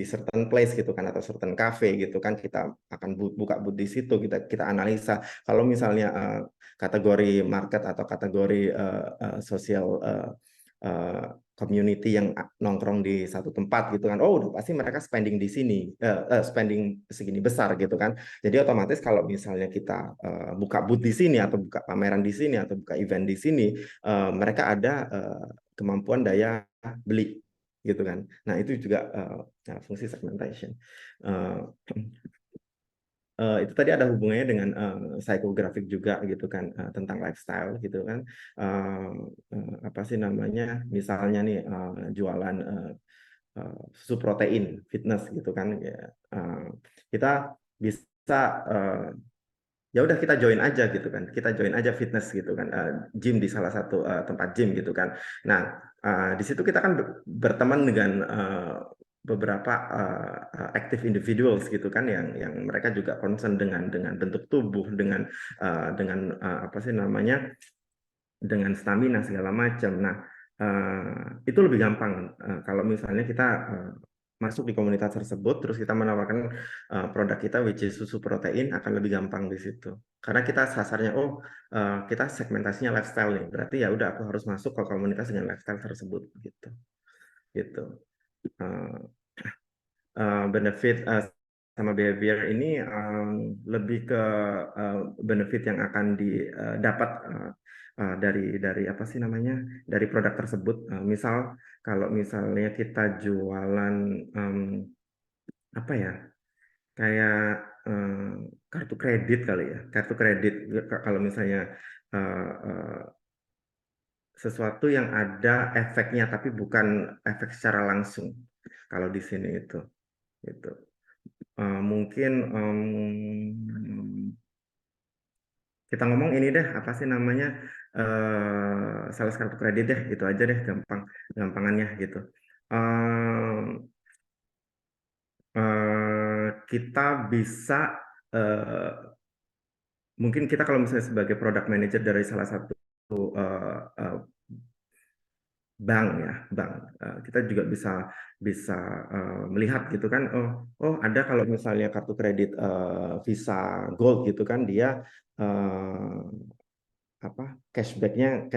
certain place gitu kan, atau certain cafe gitu kan, kita akan buka booth di situ, kita analisa. Kalau misalnya kategori market atau kategori sosial community yang nongkrong di satu tempat gitu kan, oh udah pasti mereka spending di sini, spending segini besar gitu kan. Jadi otomatis kalau misalnya kita buka booth di sini, atau buka pameran di sini, atau buka event di sini, mereka ada kemampuan daya beli gitu kan. Nah, itu juga fungsi segmentation. Itu tadi ada hubungannya dengan psychographic juga gitu kan, tentang lifestyle gitu kan. Apa sih namanya, misalnya nih jualan susu protein fitness gitu kan ya, kita bisa ya udah kita join aja gitu kan, kita join aja fitness gitu kan, gym di salah satu tempat gym gitu kan. Nah, di situ kita kan berteman dengan beberapa active individuals gitu kan, yang mereka juga concern dengan bentuk tubuh, dengan apa sih namanya, dengan stamina segala macam. Nah, itu lebih gampang kalau misalnya kita masuk di komunitas tersebut, terus kita menawarkan produk kita, which is susu protein, akan lebih gampang di situ. Karena kita sasarnya, kita segmentasinya lifestyle nih, berarti ya udah aku harus masuk ke komunitas dengan lifestyle tersebut gitu. Gitu. Benefit sama behavior ini lebih ke benefit yang akan didapat dari apa sih namanya, dari produk tersebut. Misal kalau misalnya kita jualan apa ya, kayak kartu kredit kali ya, kartu kredit. Kalau misalnya sesuatu yang ada efeknya tapi bukan efek secara langsung, kalau di sini itu gitu. mungkin kita ngomong ini deh, apa sih namanya, sales kartu kredit deh, gitu aja deh, gampangannya gitu. Kita bisa, mungkin kita kalau misalnya sebagai product manager dari salah satu uh, uh, bank ya, kita juga bisa bisa melihat gitu kan, oh ada kalau misalnya kartu kredit Visa Gold gitu kan, dia apa cashbacknya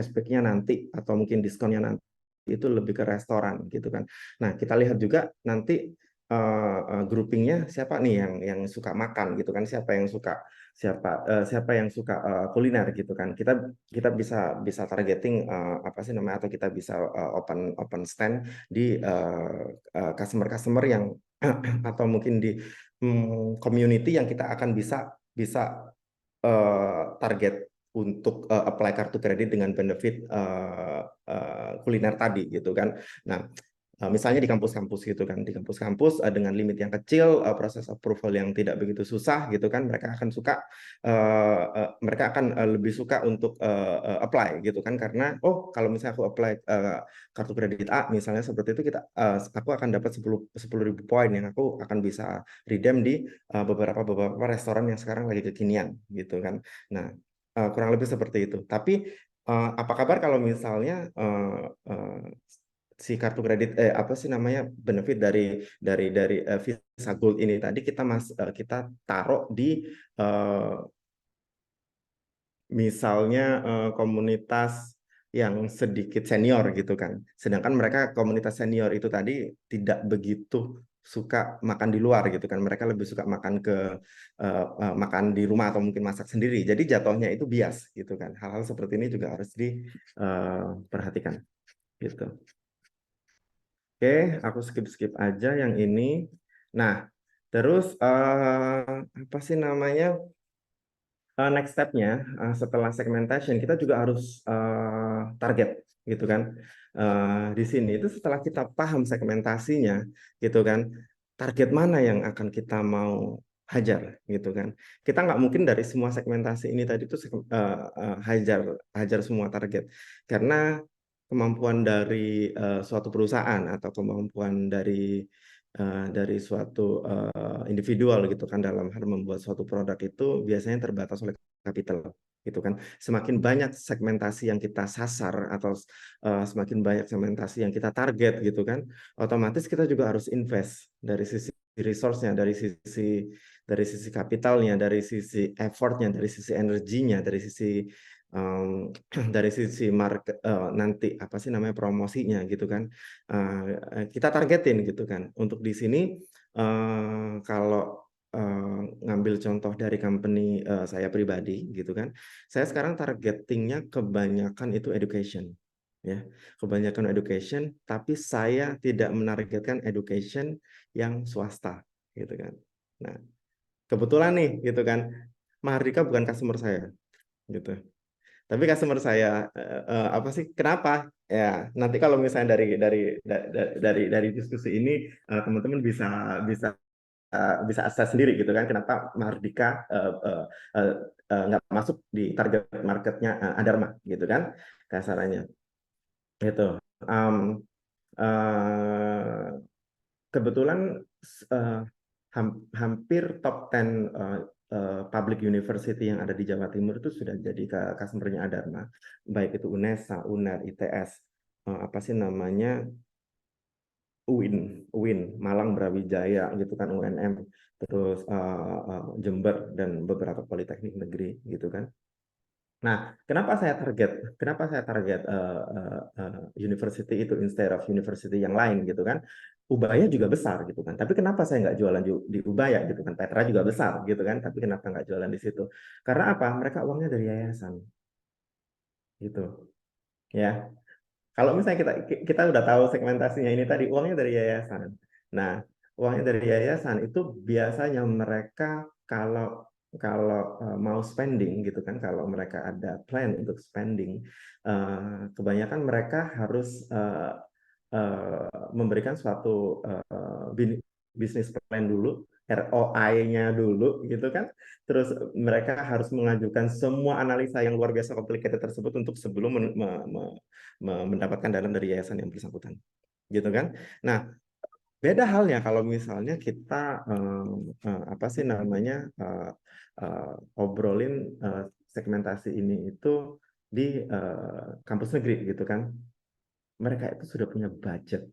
nanti atau mungkin diskonnya nanti itu lebih ke restoran gitu kan. Nah kita lihat juga nanti groupingnya siapa nih yang suka makan gitu kan, siapa yang suka kuliner gitu kan. Kita bisa targeting apa sih namanya, atau kita bisa open stand di customer yang atau mungkin di community yang kita akan bisa target untuk apply kartu kredit dengan benefit kuliner tadi gitu kan. Nah, misalnya di kampus-kampus gitu kan, di kampus-kampus dengan limit yang kecil, proses approval yang tidak begitu susah gitu kan, mereka akan lebih suka untuk apply gitu kan, karena oh kalau misalnya aku apply kartu kredit A misalnya seperti itu, aku akan dapat 10.000 poin yang aku akan bisa redeem di beberapa restoran yang sekarang lagi kekinian gitu kan. Nah, kurang lebih seperti itu. Tapi apa kabar kalau misalnya si kartu kredit apa sih namanya, benefit dari Visa Gold ini tadi kita taruh di misalnya komunitas yang sedikit senior gitu kan. Sedangkan mereka komunitas senior itu tadi tidak begitu suka makan di luar gitu kan. Mereka lebih suka makan di rumah atau mungkin masak sendiri. Jadi jatuhnya itu bias gitu kan. Hal-hal seperti ini juga harus diperhatikan gitu. Oke, aku skip aja yang ini. Nah, terus apa sih namanya? Next step-nya setelah segmentation kita juga harus target gitu kan. Di sini itu setelah kita paham segmentasinya gitu kan, target mana yang akan kita mau hajar gitu kan. Kita nggak mungkin dari semua segmentasi ini tadi itu hajar semua target, karena kemampuan dari suatu perusahaan atau kemampuan dari suatu individual gitu kan dalam hal membuat suatu produk itu biasanya terbatas oleh kapital gitu kan. Semakin banyak segmentasi yang kita sasar atau semakin banyak segmentasi yang kita target gitu kan, otomatis kita juga harus invest dari sisi resource-nya, dari sisi kapitalnya, dari sisi effortnya, dari sisi energinya, dari sisi dari sisi market nanti apa sih namanya promosinya gitu kan. Kita targetin gitu kan. Untuk di sini kalau ngambil contoh dari company saya pribadi gitu kan, saya sekarang targetingnya kebanyakan itu education ya, kebanyakan education, tapi saya tidak menargetkan education yang swasta gitu kan. Nah kebetulan nih gitu kan, Mahardika bukan customer saya gitu, tapi customer saya apa sih? Kenapa? Ya, nanti kalau misalnya dari diskusi ini teman-teman bisa assess sendiri gitu kan, kenapa Mardika nggak masuk di target marketnya Adharma gitu kan, kasarannya. Itu. Uh, Kebetulan uh, hampir top 10 public university yang ada di Jawa Timur itu sudah jadi customer-nya Adharma, baik itu UNESA, UNER, ITS, apa sih namanya, UIN, Malang Brawijaya gitu kan, UNM, terus Jember dan beberapa politeknik negeri gitu kan. Nah, Kenapa saya target university itu instead of university yang lain gitu kan? Ubaya juga besar gitu kan. Tapi kenapa saya nggak jualan di Ubaya gitu kan? Petra juga besar gitu kan. Tapi kenapa nggak jualan di situ? Karena apa? Mereka uangnya dari yayasan gitu. Ya, kalau misalnya kita udah tahu segmentasinya ini tadi, uangnya dari yayasan. Nah, uangnya dari yayasan itu biasanya mereka kalau kalau mau spending gitu kan, kalau mereka ada plan untuk spending, kebanyakan mereka harus memberikan suatu bisnis plan dulu ROI-nya dulu gitu kan. Terus mereka harus mengajukan semua analisa yang luar biasa complicated tersebut untuk sebelum mendapatkan dana dari yayasan yang bersangkutan, gitu kan. Nah, beda halnya kalau misalnya kita apa sih namanya obrolin segmentasi ini itu di kampus negeri gitu kan. Mereka itu sudah punya budget,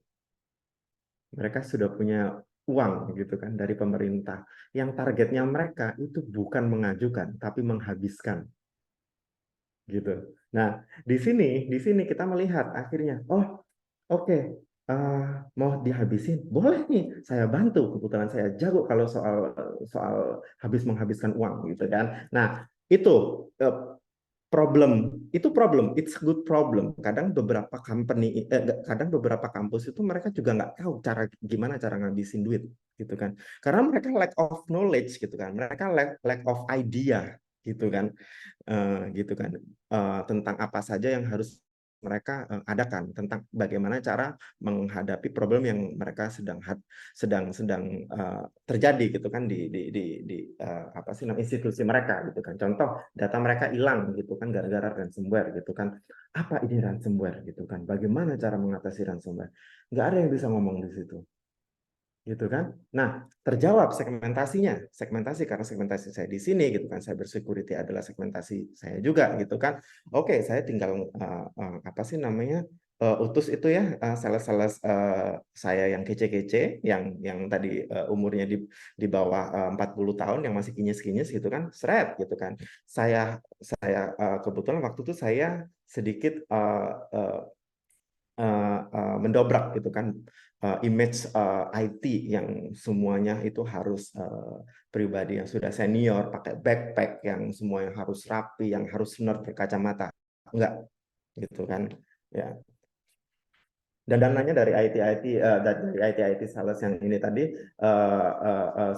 mereka sudah punya uang gitu kan dari pemerintah. Yang targetnya mereka itu bukan mengajukan tapi menghabiskan gitu. Nah, di sini kita melihat akhirnya, oh oke, mau dihabisin, boleh nih, saya bantu. Kebetulan saya jago kalau soal soal habis menghabiskan uang gitu kan. Nah, itu problem, it's a good problem. Kadang beberapa company, kadang beberapa kampus itu mereka juga nggak tahu gimana cara ngabisin duit gitu kan. Karena mereka lack of knowledge gitu kan, mereka lack of idea gitu kan. Gitu kan, tentang apa saja yang harus mereka adakan, tentang bagaimana cara menghadapi problem yang mereka sedang terjadi gitu kan di apa sih namanya institusi mereka gitu kan. Contoh, data mereka hilang gitu kan gara-gara ransomware gitu kan. Apa ini ransomware gitu kan? Bagaimana cara mengatasi ransomware? Nggak ada yang bisa ngomong di situ gitu kan. Nah, terjawab segmentasi karena segmentasi saya di sini gitu kan, cyber security adalah segmentasi saya juga gitu kan. Oke, saya tinggal apa sih namanya utus itu ya sales-sales saya yang kece-kece, yang tadi umurnya di bawah 40 tahun, yang masih kinyis-kinyis gitu kan, seret gitu kan. Saya kebetulan waktu itu saya sedikit mendobrak gitu kan image IT yang semuanya itu harus pribadi yang sudah senior, pakai backpack, yang semua yang harus rapi, yang harus nerd berkacamata. Enggak, gitu kan. Ya. Dan dananya dari IT sales yang ini tadi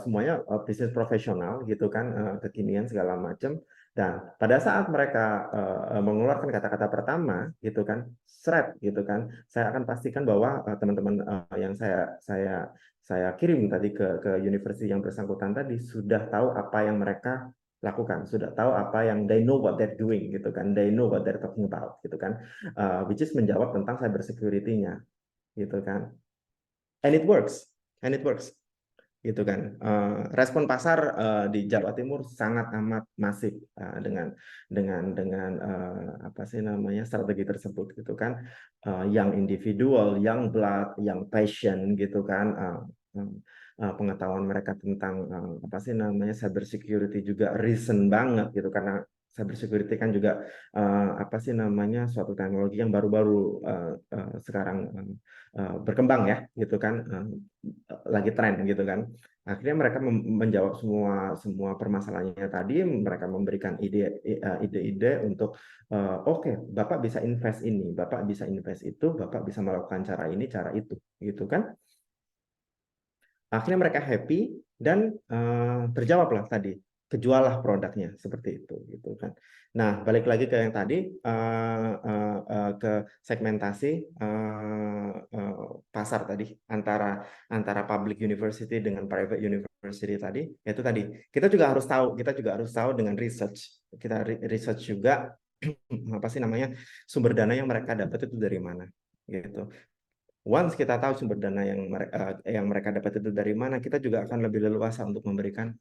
semuanya bisnis profesional gitu kan, kekinian segala macam. Dan pada saat mereka mengeluarkan kata-kata pertama gitu kan, seret gitu kan, saya akan pastikan bahwa teman-teman yang saya kirim tadi ke university yang bersangkutan tadi sudah tahu apa yang mereka lakukan, sudah tahu apa yang they know what they're doing gitu kan, they know what they're talking about gitu kan, which is menjawab tentang cyber security-nya gitu kan, and it works gitu kan. Respon pasar di Jawa Timur sangat amat masif dengan apa sih namanya strategi tersebut gitu kan. Yang individual, yang blood, yang passion gitu kan. Pengetahuan mereka tentang apa sih namanya cyber security juga recent banget gitu, karena cyber security kan juga apa sih namanya suatu teknologi yang baru-baru sekarang berkembang ya gitu kan, lagi tren gitu kan. Akhirnya mereka menjawab semua permasalahannya tadi, mereka memberikan ide-ide untuk oke, Bapak bisa invest ini, Bapak bisa invest itu, Bapak bisa melakukan cara ini, cara itu gitu kan. Akhirnya mereka happy dan terjawablah tadi, kejualah produknya seperti itu gitu kan. Nah, balik lagi ke yang tadi ke segmentasi pasar tadi antara public university dengan private university tadi, yaitu tadi kita juga harus tahu dengan research, kita research juga apa sih namanya sumber dana yang mereka dapat itu dari mana gitu. Once kita tahu sumber dana yang mereka dapat itu dari mana, kita juga akan lebih leluasa untuk memberikan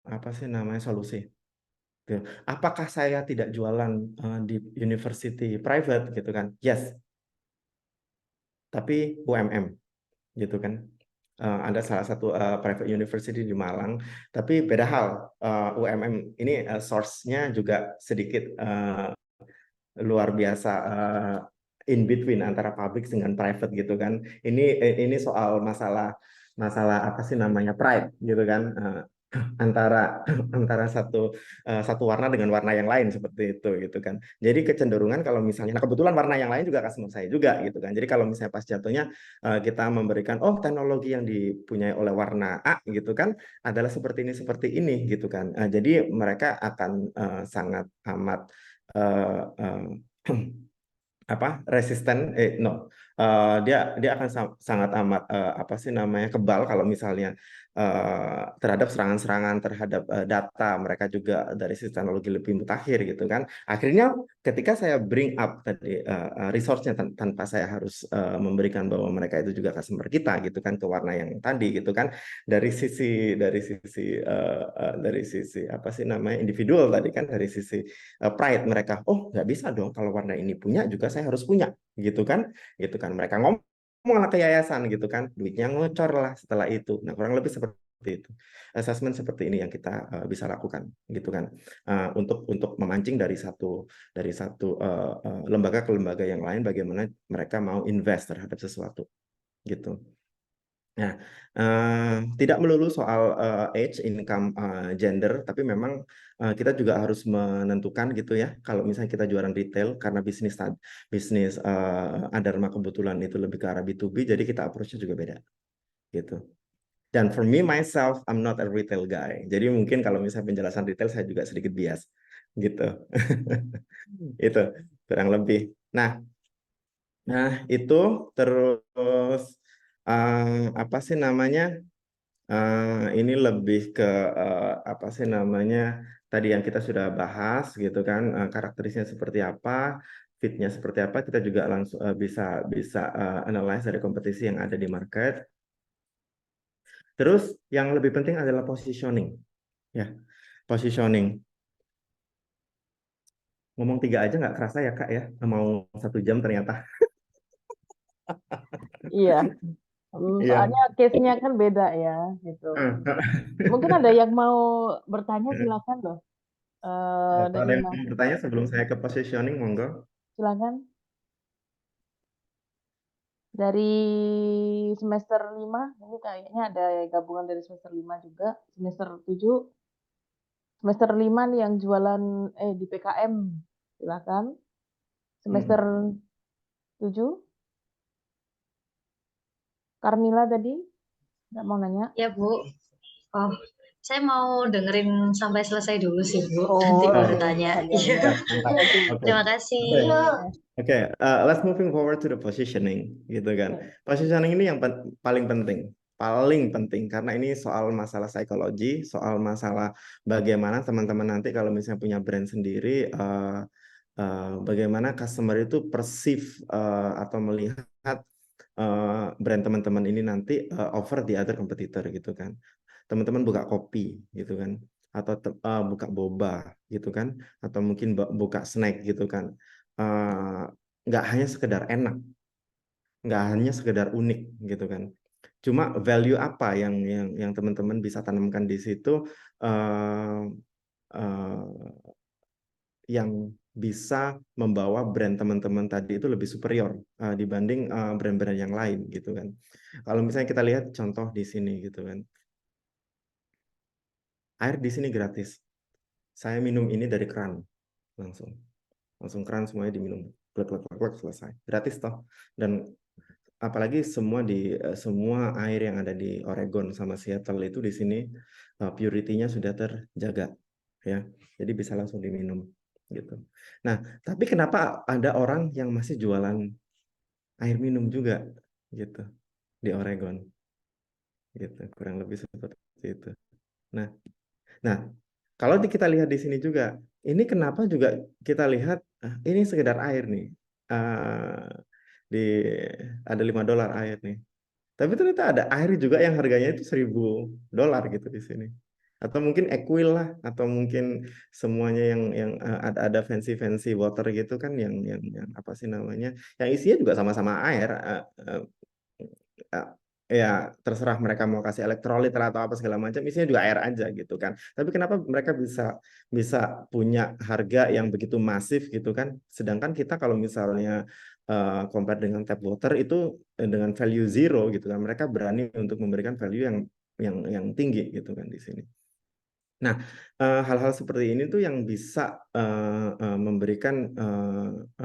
apa sih namanya solusi. Apakah saya tidak jualan di university private gitu kan? Yes, tapi UMM gitu kan. Ada salah satu private university di Malang, tapi beda hal. UMM ini source-nya juga sedikit luar biasa in between antara public dengan private gitu kan. Ini soal masalah apa sih namanya pride gitu kan, antara satu warna dengan warna yang lain seperti itu gitu kan. Jadi kecenderungan kalau misalnya, nah kebetulan warna yang lain juga customer saya juga gitu kan. Jadi kalau misalnya pas jatuhnya kita memberikan teknologi yang dipunyai oleh warna A gitu kan adalah seperti ini gitu kan. Jadi mereka akan sangat amat apa resisten dia akan sangat amat apa sih namanya kebal kalau misalnya terhadap serangan-serangan terhadap data. Mereka juga dari sisi teknologi lebih mutakhir gitu kan. Akhirnya ketika saya bring up tadi resource-nya tanpa saya harus memberikan bahwa mereka itu juga customer kita gitu kan, ke warna yang tadi gitu kan, dari sisi apa sih namanya individual tadi kan, dari sisi pride mereka, oh nggak bisa dong kalau warna ini punya juga saya harus punya gitu kan mereka ngomong lah ke yayasan gitu kan, duitnya ngocor lah setelah itu. Nah kurang lebih seperti itu, assessment seperti ini yang kita bisa lakukan gitu kan, untuk memancing dari satu lembaga ke lembaga yang lain bagaimana mereka mau invest terhadap sesuatu gitu. Nah, tidak melulu soal age, income, gender, tapi memang kita juga harus menentukan gitu ya. Kalau misalnya kita jualan retail, karena bisnis Adharma kebetulan itu lebih ke arah B2B, jadi kita approach-nya juga beda gitu. Dan for me myself, I'm not a retail guy. Jadi mungkin kalau misalnya penjelasan retail saya juga sedikit bias gitu. Itu kurang lebih. Nah itu terus apa sih namanya? Ini lebih ke apa sih namanya tadi yang kita sudah bahas gitu kan, karakteristiknya seperti apa, fitnya seperti apa, kita juga langsung bisa bisa analyze dari kompetisi yang ada di market. Terus yang lebih penting adalah positioning, ya positioning. Ngomong 3 aja nggak kerasa ya Kak ya, mau 1 jam ternyata. Iya, Iya. soalnya case-nya kan beda ya, gitu. Mungkin ada yang mau bertanya, silakan loh. Kalau Dari ada yang Mas, mau bertanya sebelum saya ke positioning, monggo. silakan. Dari semester 5, ini kayaknya ada gabungan dari semester 5 juga. Semester 7, semester 5 nih yang jualan di PKM, silakan. Semester 7, Carmila tadi, nggak mau nanya. Ya, Bu. Oh, saya mau dengerin sampai selesai dulu sih, Bu. Oh, Nanti baru oke. tanya. Ya, Iya. ya. Mantap. Oke. Oke. Terima kasih. Oke, let's moving forward to the positioning, gitu kan. Oke. Positioning ini yang paling penting, karena ini soal masalah psikologi, soal masalah bagaimana teman-teman nanti kalau misalnya punya brand sendiri, bagaimana customer itu perceive atau melihat brand teman-teman ini nanti over the other competitor gitu kan. Teman-teman buka kopi gitu kan, atau buka boba gitu kan, atau mungkin buka snack gitu kan. Nggak hanya sekedar enak, nggak hanya sekedar unik gitu kan. Cuma value apa yang teman-teman bisa tanamkan di situ, yang bisa membawa brand teman-teman tadi itu lebih superior dibanding brand-brand yang lain gitu kan. Kalau misalnya kita lihat contoh di sini gitu kan, air di sini gratis. Saya minum ini dari keran langsung keran, semuanya diminum, klek selesai, gratis toh. Dan apalagi semua air yang ada di Oregon sama Seattle itu di sini purity-nya sudah terjaga ya, jadi bisa langsung diminum gitu. Nah tapi kenapa ada orang yang masih jualan air minum juga gitu di Oregon gitu, kurang lebih seperti itu. Nah Nah, kalau kita lihat di sini juga, ini kenapa juga kita lihat ini sekedar air nih, di ada $5 air nih. Tapi ternyata ada air juga yang harganya itu $1.000 gitu di sini. Atau mungkin Equil lah, atau mungkin semuanya yang ada fancy water gitu kan, yang apa sih namanya, yang isinya juga sama-sama air. Ya terserah mereka mau kasih elektrolit atau apa segala macam, isinya juga air aja gitu kan. Tapi kenapa mereka bisa bisa punya harga yang begitu masif gitu kan, sedangkan kita kalau misalnya compare dengan tap water itu dengan value zero gitu kan, mereka berani untuk memberikan value yang tinggi gitu kan di sini. Nah, hal-hal seperti ini tuh yang bisa memberikan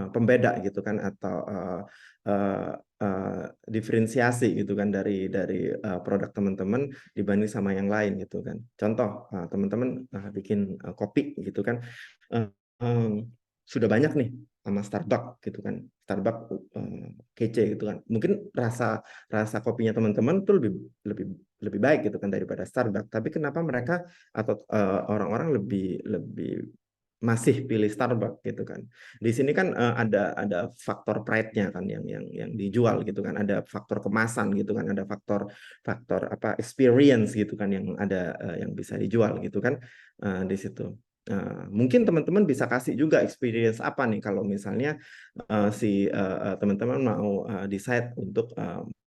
pembeda gitu kan, atau diferensiasi gitu kan dari produk teman-teman dibanding sama yang lain gitu kan. Contoh, teman-teman bikin kopi gitu kan, sudah banyak nih sama Starbucks gitu kan. Starbucks kece gitu kan. Mungkin rasa kopinya teman-teman tuh lebih baik gitu kan daripada Starbucks. Tapi kenapa mereka atau orang-orang lebih masih pilih Starbucks gitu kan. Di sini kan ada faktor pride-nya kan yang dijual gitu kan. Ada faktor kemasan gitu kan, ada faktor apa experience gitu kan yang ada yang bisa dijual gitu kan di situ. Mungkin teman-teman bisa kasih juga experience apa nih kalau misalnya si teman-teman mau decide untuk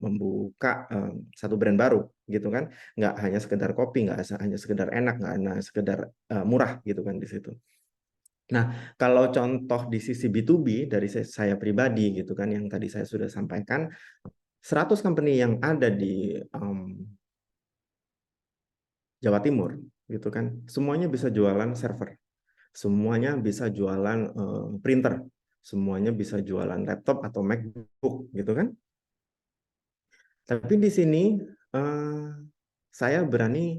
membuka satu brand baru gitu kan, nggak hanya sekedar kopi, nggak hanya sekedar enak, nggak hanya sekedar murah gitu kan di situ. Nah, kalau contoh di sisi B2B dari saya pribadi gitu kan yang tadi saya sudah sampaikan, 100 company yang ada di Jawa Timur gitu kan, semuanya bisa jualan server, semuanya bisa jualan printer, semuanya bisa jualan laptop atau MacBook gitu kan. Tapi di sini saya berani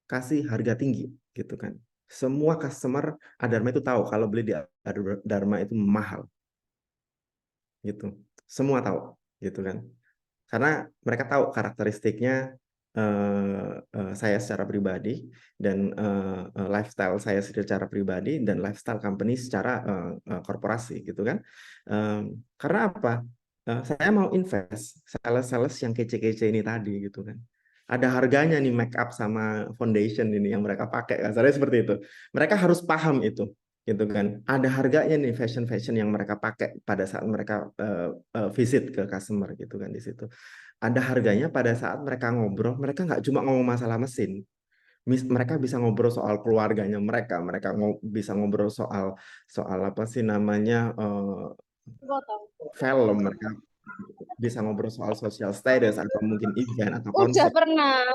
kasih harga tinggi gitu kan. Semua customer Adarma itu tahu kalau beli di Adarma itu mahal gitu. Semua tahu gitu kan. Karena mereka tahu karakteristiknya saya secara pribadi dan lifestyle saya secara pribadi dan lifestyle company secara korporasi gitu kan. Karena apa? Saya mau invest sales yang kece-kece ini tadi gitu kan. Ada harganya nih make up sama foundation ini yang mereka pakai. Kasarnya seperti itu. Mereka harus paham itu gitu kan. Ada harganya nih fashion yang mereka pakai pada saat mereka visit ke customer gitu kan di situ. Ada harganya pada saat mereka ngobrol, mereka nggak cuma ngomong masalah mesin, mereka bisa ngobrol soal keluarganya mereka bisa ngobrol soal apa sih namanya film, mereka bisa ngobrol soal social status atau mungkin event atau Udah konsep. pernah.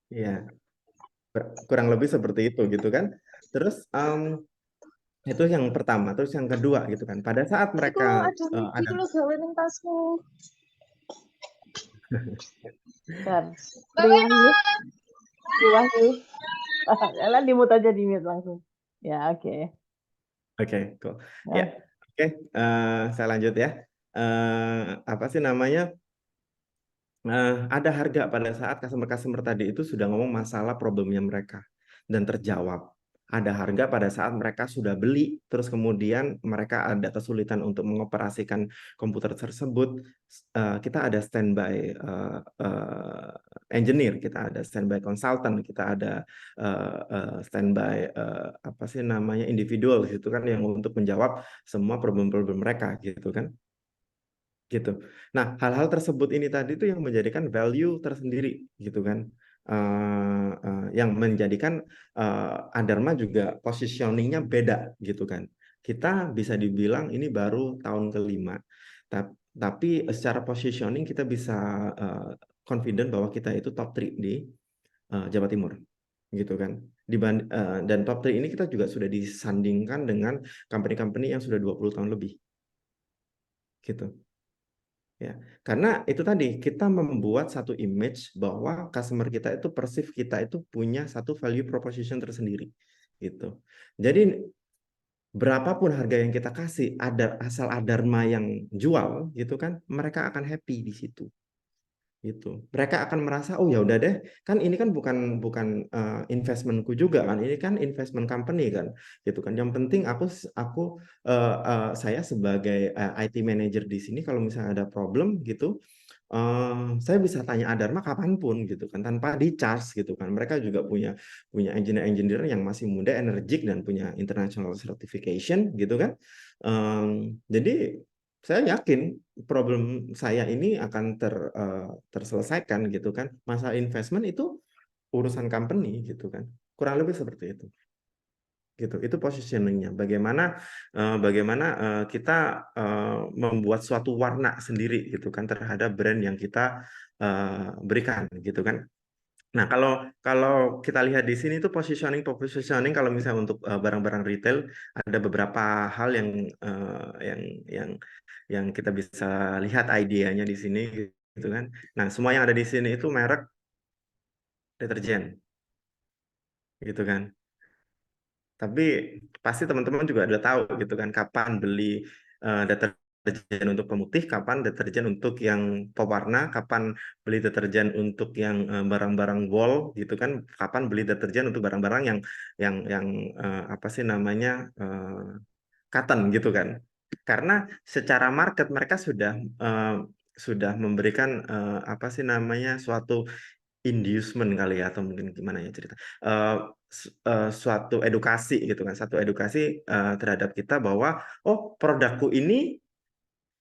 Ya, kurang lebih seperti itu gitu kan. Terus itu yang pertama, terus yang kedua gitu kan. Pada saat mereka Ada lo gawe ning tasmu. Dan Wahyu. Kalian dimut aja di mute langsung. Ya, oke. Oke, cool. Ya. Ya, oke. Saya lanjut ya. Apa sih namanya? Ada harga pada saat customer tadi itu sudah ngomong masalah problemnya mereka dan terjawab. Ada harga pada saat mereka sudah beli, terus kemudian mereka ada kesulitan untuk mengoperasikan komputer tersebut. Kita ada standby engineer, kita ada standby consultant, kita ada standby apa sih namanya individual gitu kan yang untuk menjawab semua problem-problem mereka gitu kan. Gitu. Nah, hal-hal tersebut ini tadi itu yang menjadikan value tersendiri, gitu kan, yang menjadikan Adarma juga positioningnya beda, gitu kan. Kita bisa dibilang ini baru tahun kelima, tapi secara positioning kita bisa confident bahwa kita itu top 3 di Jawa Timur, gitu kan. Dan top 3 ini kita juga sudah disandingkan dengan company-company yang sudah 20 tahun lebih, gitu. Ya, karena itu tadi kita membuat satu image bahwa customer kita itu perceive kita itu punya satu value proposition tersendiri gitu. Jadi berapapun harga yang kita kasih, asal Adarma yang jual gitu kan, mereka akan happy di situ gitu. Mereka akan merasa oh ya udah deh, kan ini kan bukan investmentku juga kan, ini kan investment company kan, gitu kan. Yang penting saya sebagai IT manager di sini kalau misalnya ada problem gitu, saya bisa tanya Adarma kapanpun gitu kan, tanpa di charge gitu kan. Mereka juga punya engineer yang masih muda, energik dan punya international certification gitu kan. Jadi saya yakin problem saya ini akan terselesaikan gitu kan. Masalah investment itu urusan company gitu kan. Kurang lebih seperti itu. Gitu. Itu positioningnya. Bagaimana kita membuat suatu warna sendiri gitu kan terhadap brand yang kita berikan gitu kan. Nah, kalau kita lihat di sini tuh positioning kalau misalnya untuk barang-barang retail ada beberapa hal yang kita bisa lihat idenya di sini gitu kan. Nah, semua yang ada di sini itu merek deterjen gitu kan. Tapi pasti teman-teman juga udah tahu gitu kan, kapan beli deterjen untuk pemutih, kapan deterjen untuk yang pewarna, kapan beli deterjen untuk yang barang-barang wall gitu kan, kapan beli deterjen untuk barang-barang yang apa sih namanya cotton gitu kan. Karena secara market mereka sudah memberikan apa sih namanya suatu inducement kali ya, atau mungkin gimana ya cerita, suatu edukasi gitu kan, satu edukasi terhadap kita bahwa oh produkku ini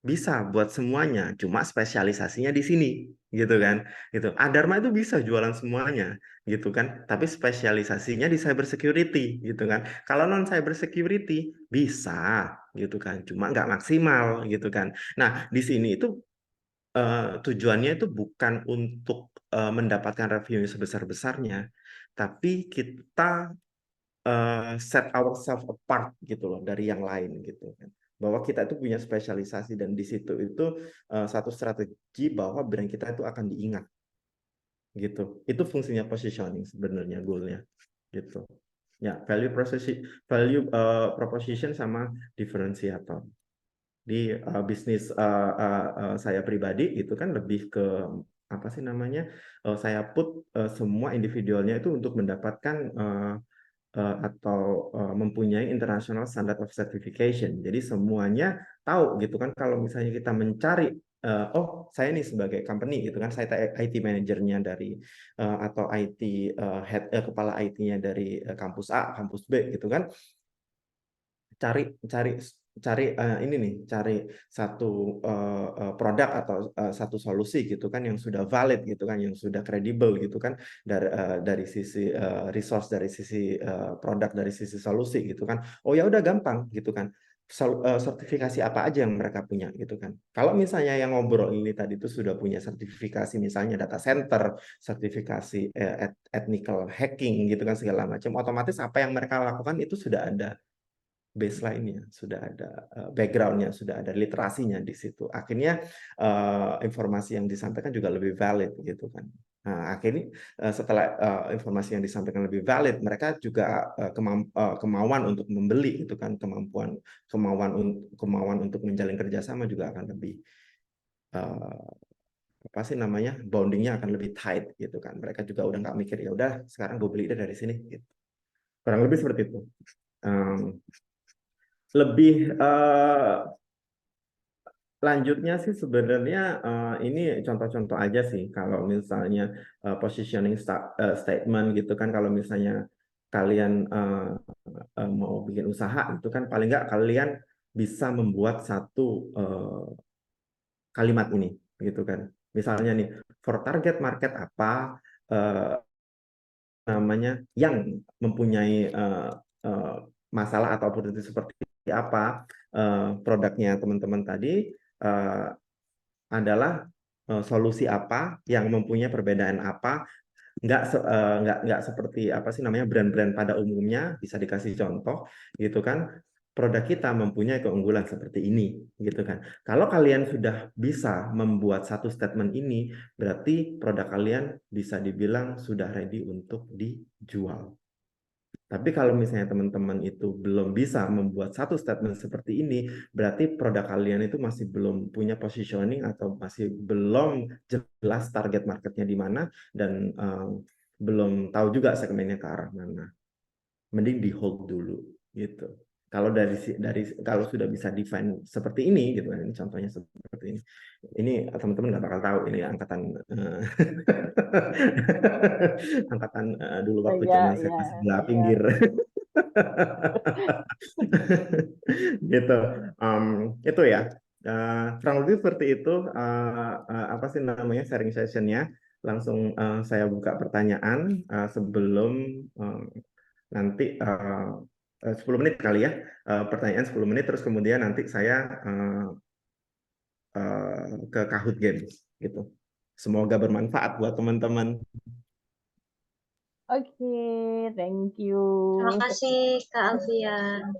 bisa buat semuanya, cuma spesialisasinya di sini gitu kan, gitu. Adharma itu bisa jualan semuanya gitu kan, tapi spesialisasinya di cyber security gitu kan. Kalau non cyber security bisa gitu kan, cuma nggak maksimal gitu kan. Nah di sini itu tujuannya itu bukan untuk mendapatkan revenue sebesar-besarnya, tapi kita set ourselves apart gitu loh dari yang lain gitu kan. Bahwa kita itu punya spesialisasi dan di situ itu satu strategi bahwa brand kita itu akan diingat gitu. Itu fungsinya positioning sebenarnya, goalnya gitu. Ya, value proposition sama differentiator. Di bisnis saya pribadi itu kan lebih ke apa sih namanya, saya put semua individualnya itu untuk mendapatkan atau mempunyai international standard of certification. Jadi semuanya tahu gitu kan, kalau misalnya kita mencari oh saya nih sebagai company gitu kan, saya IT manajernya dari atau IT head kepala IT-nya dari kampus A, kampus B gitu kan, cari ini nih, cari satu produk atau satu solusi gitu kan yang sudah valid gitu kan, yang sudah kredibel gitu kan, dari sisi resource, dari sisi produk, dari sisi solusi gitu kan. Oh ya udah gampang gitu kan. Sertifikasi apa aja yang mereka punya gitu kan. Kalau misalnya yang ngobrol ini tadi itu sudah punya sertifikasi, misalnya data center, sertifikasi ethical hacking gitu kan segala macam, otomatis apa yang mereka lakukan itu sudah ada baseline-nya, sudah ada background-nya, sudah ada literasinya di situ. Akhirnya informasi yang disampaikan juga lebih valid gitu kan. Nah, akhirnya setelah informasi yang disampaikan lebih valid, mereka juga kemauan untuk membeli itu kan, kemauan untuk menjalin kerjasama juga akan lebih apa sih namanya, bondingnya akan lebih tight gitu kan. Mereka juga udah nggak mikir ya udah sekarang gue beli deh dari sini gitu. Kurang lebih seperti itu. Lebih lanjutnya sih sebenarnya ini contoh-contoh aja sih, kalau misalnya positioning statement gitu kan, kalau misalnya kalian mau bikin usaha itu kan, paling nggak kalian bisa membuat satu kalimat ini gitu kan. Misalnya nih, for target market apa namanya yang mempunyai masalah atau opportunity seperti apa, produknya teman-teman tadi adalah solusi apa yang mempunyai perbedaan apa, nggak seperti apa sih namanya brand-brand pada umumnya. Bisa dikasih contoh gitu kan, produk kita mempunyai keunggulan seperti ini gitu kan. Kalau kalian sudah bisa membuat satu statement ini, berarti produk kalian bisa dibilang sudah ready untuk dijual. Tapi kalau misalnya teman-teman itu belum bisa membuat satu statement seperti ini, berarti produk kalian itu masih belum punya positioning atau masih belum jelas target marketnya di mana, dan belum tahu juga segmennya ke arah mana. Mending di hold dulu gitu. Kalau kalau sudah bisa define seperti ini gitu kan, ini contohnya seperti ini. Ini teman-teman nggak bakal tahu ini angkatan angkatan dulu waktu Iya, zaman saya iya, masih sebelah iya. pinggir. Gitu. Itu ya. Kurang lebih seperti itu. Apa sih namanya sharing sessionnya. Langsung saya buka pertanyaan sebelum nanti 10 menit kali ya, pertanyaan 10 menit, terus kemudian nanti saya ke Kahoot Games gitu. Semoga bermanfaat buat teman-teman. Oke, thank you. Terima kasih Kak Alfian.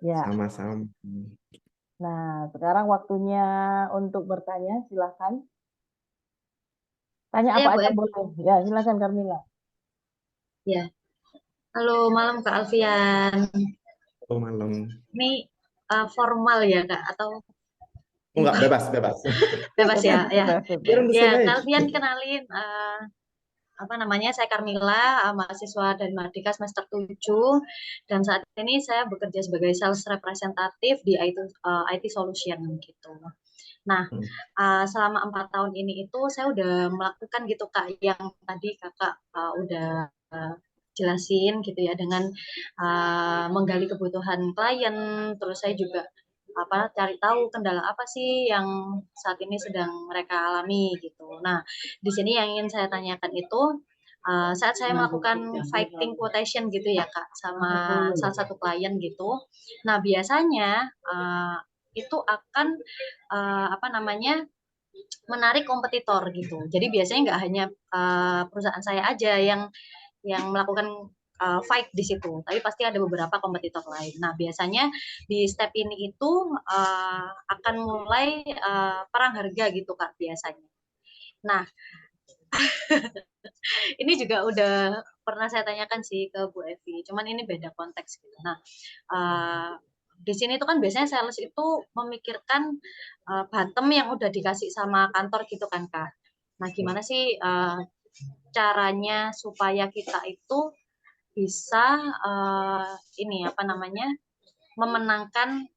Ya, Sama-sama. nah sekarang waktunya untuk bertanya, silakan. Tanya Saya apa Bu aja Em. boleh. Ya, silakan Carmila. Ya. Halo, malam Kak Alfian. Oh, malam. Ini formal ya Kak atau Oh, enggak, bebas, bebas. bebas ya? Ya, We're on the ya same Kak age. Alfian kenalin apa namanya? Saya Carmila, mahasiswa dari Mardika semester 7 dan saat ini saya bekerja sebagai sales representatif di IT Solution gitu. Nah, Hmm. selama 4 tahun ini itu saya udah melakukan gitu Kak yang tadi Kakak udah jelasin gitu ya dengan menggali kebutuhan klien, terus saya juga cari tahu kendala apa sih yang saat ini sedang mereka alami gitu. Nah, di sini yang ingin saya tanyakan itu saat saya melakukan fighting quotation gitu ya Kak sama salah satu klien gitu. Nah, biasanya itu akan apa namanya menarik kompetitor gitu. Jadi biasanya nggak hanya perusahaan saya aja yang melakukan fight di situ, tapi pasti ada beberapa kompetitor lain. Nah biasanya di step ini itu akan mulai perang harga gitu Kak biasanya. Nah ini juga udah pernah saya tanyakan sih ke Bu Evi, cuman ini beda konteks gitu. Nah di sini itu kan biasanya sales itu memikirkan bottom yang udah dikasih sama kantor gitu kan Kak. Nah gimana sih caranya supaya kita itu bisa ini apa namanya memenangkan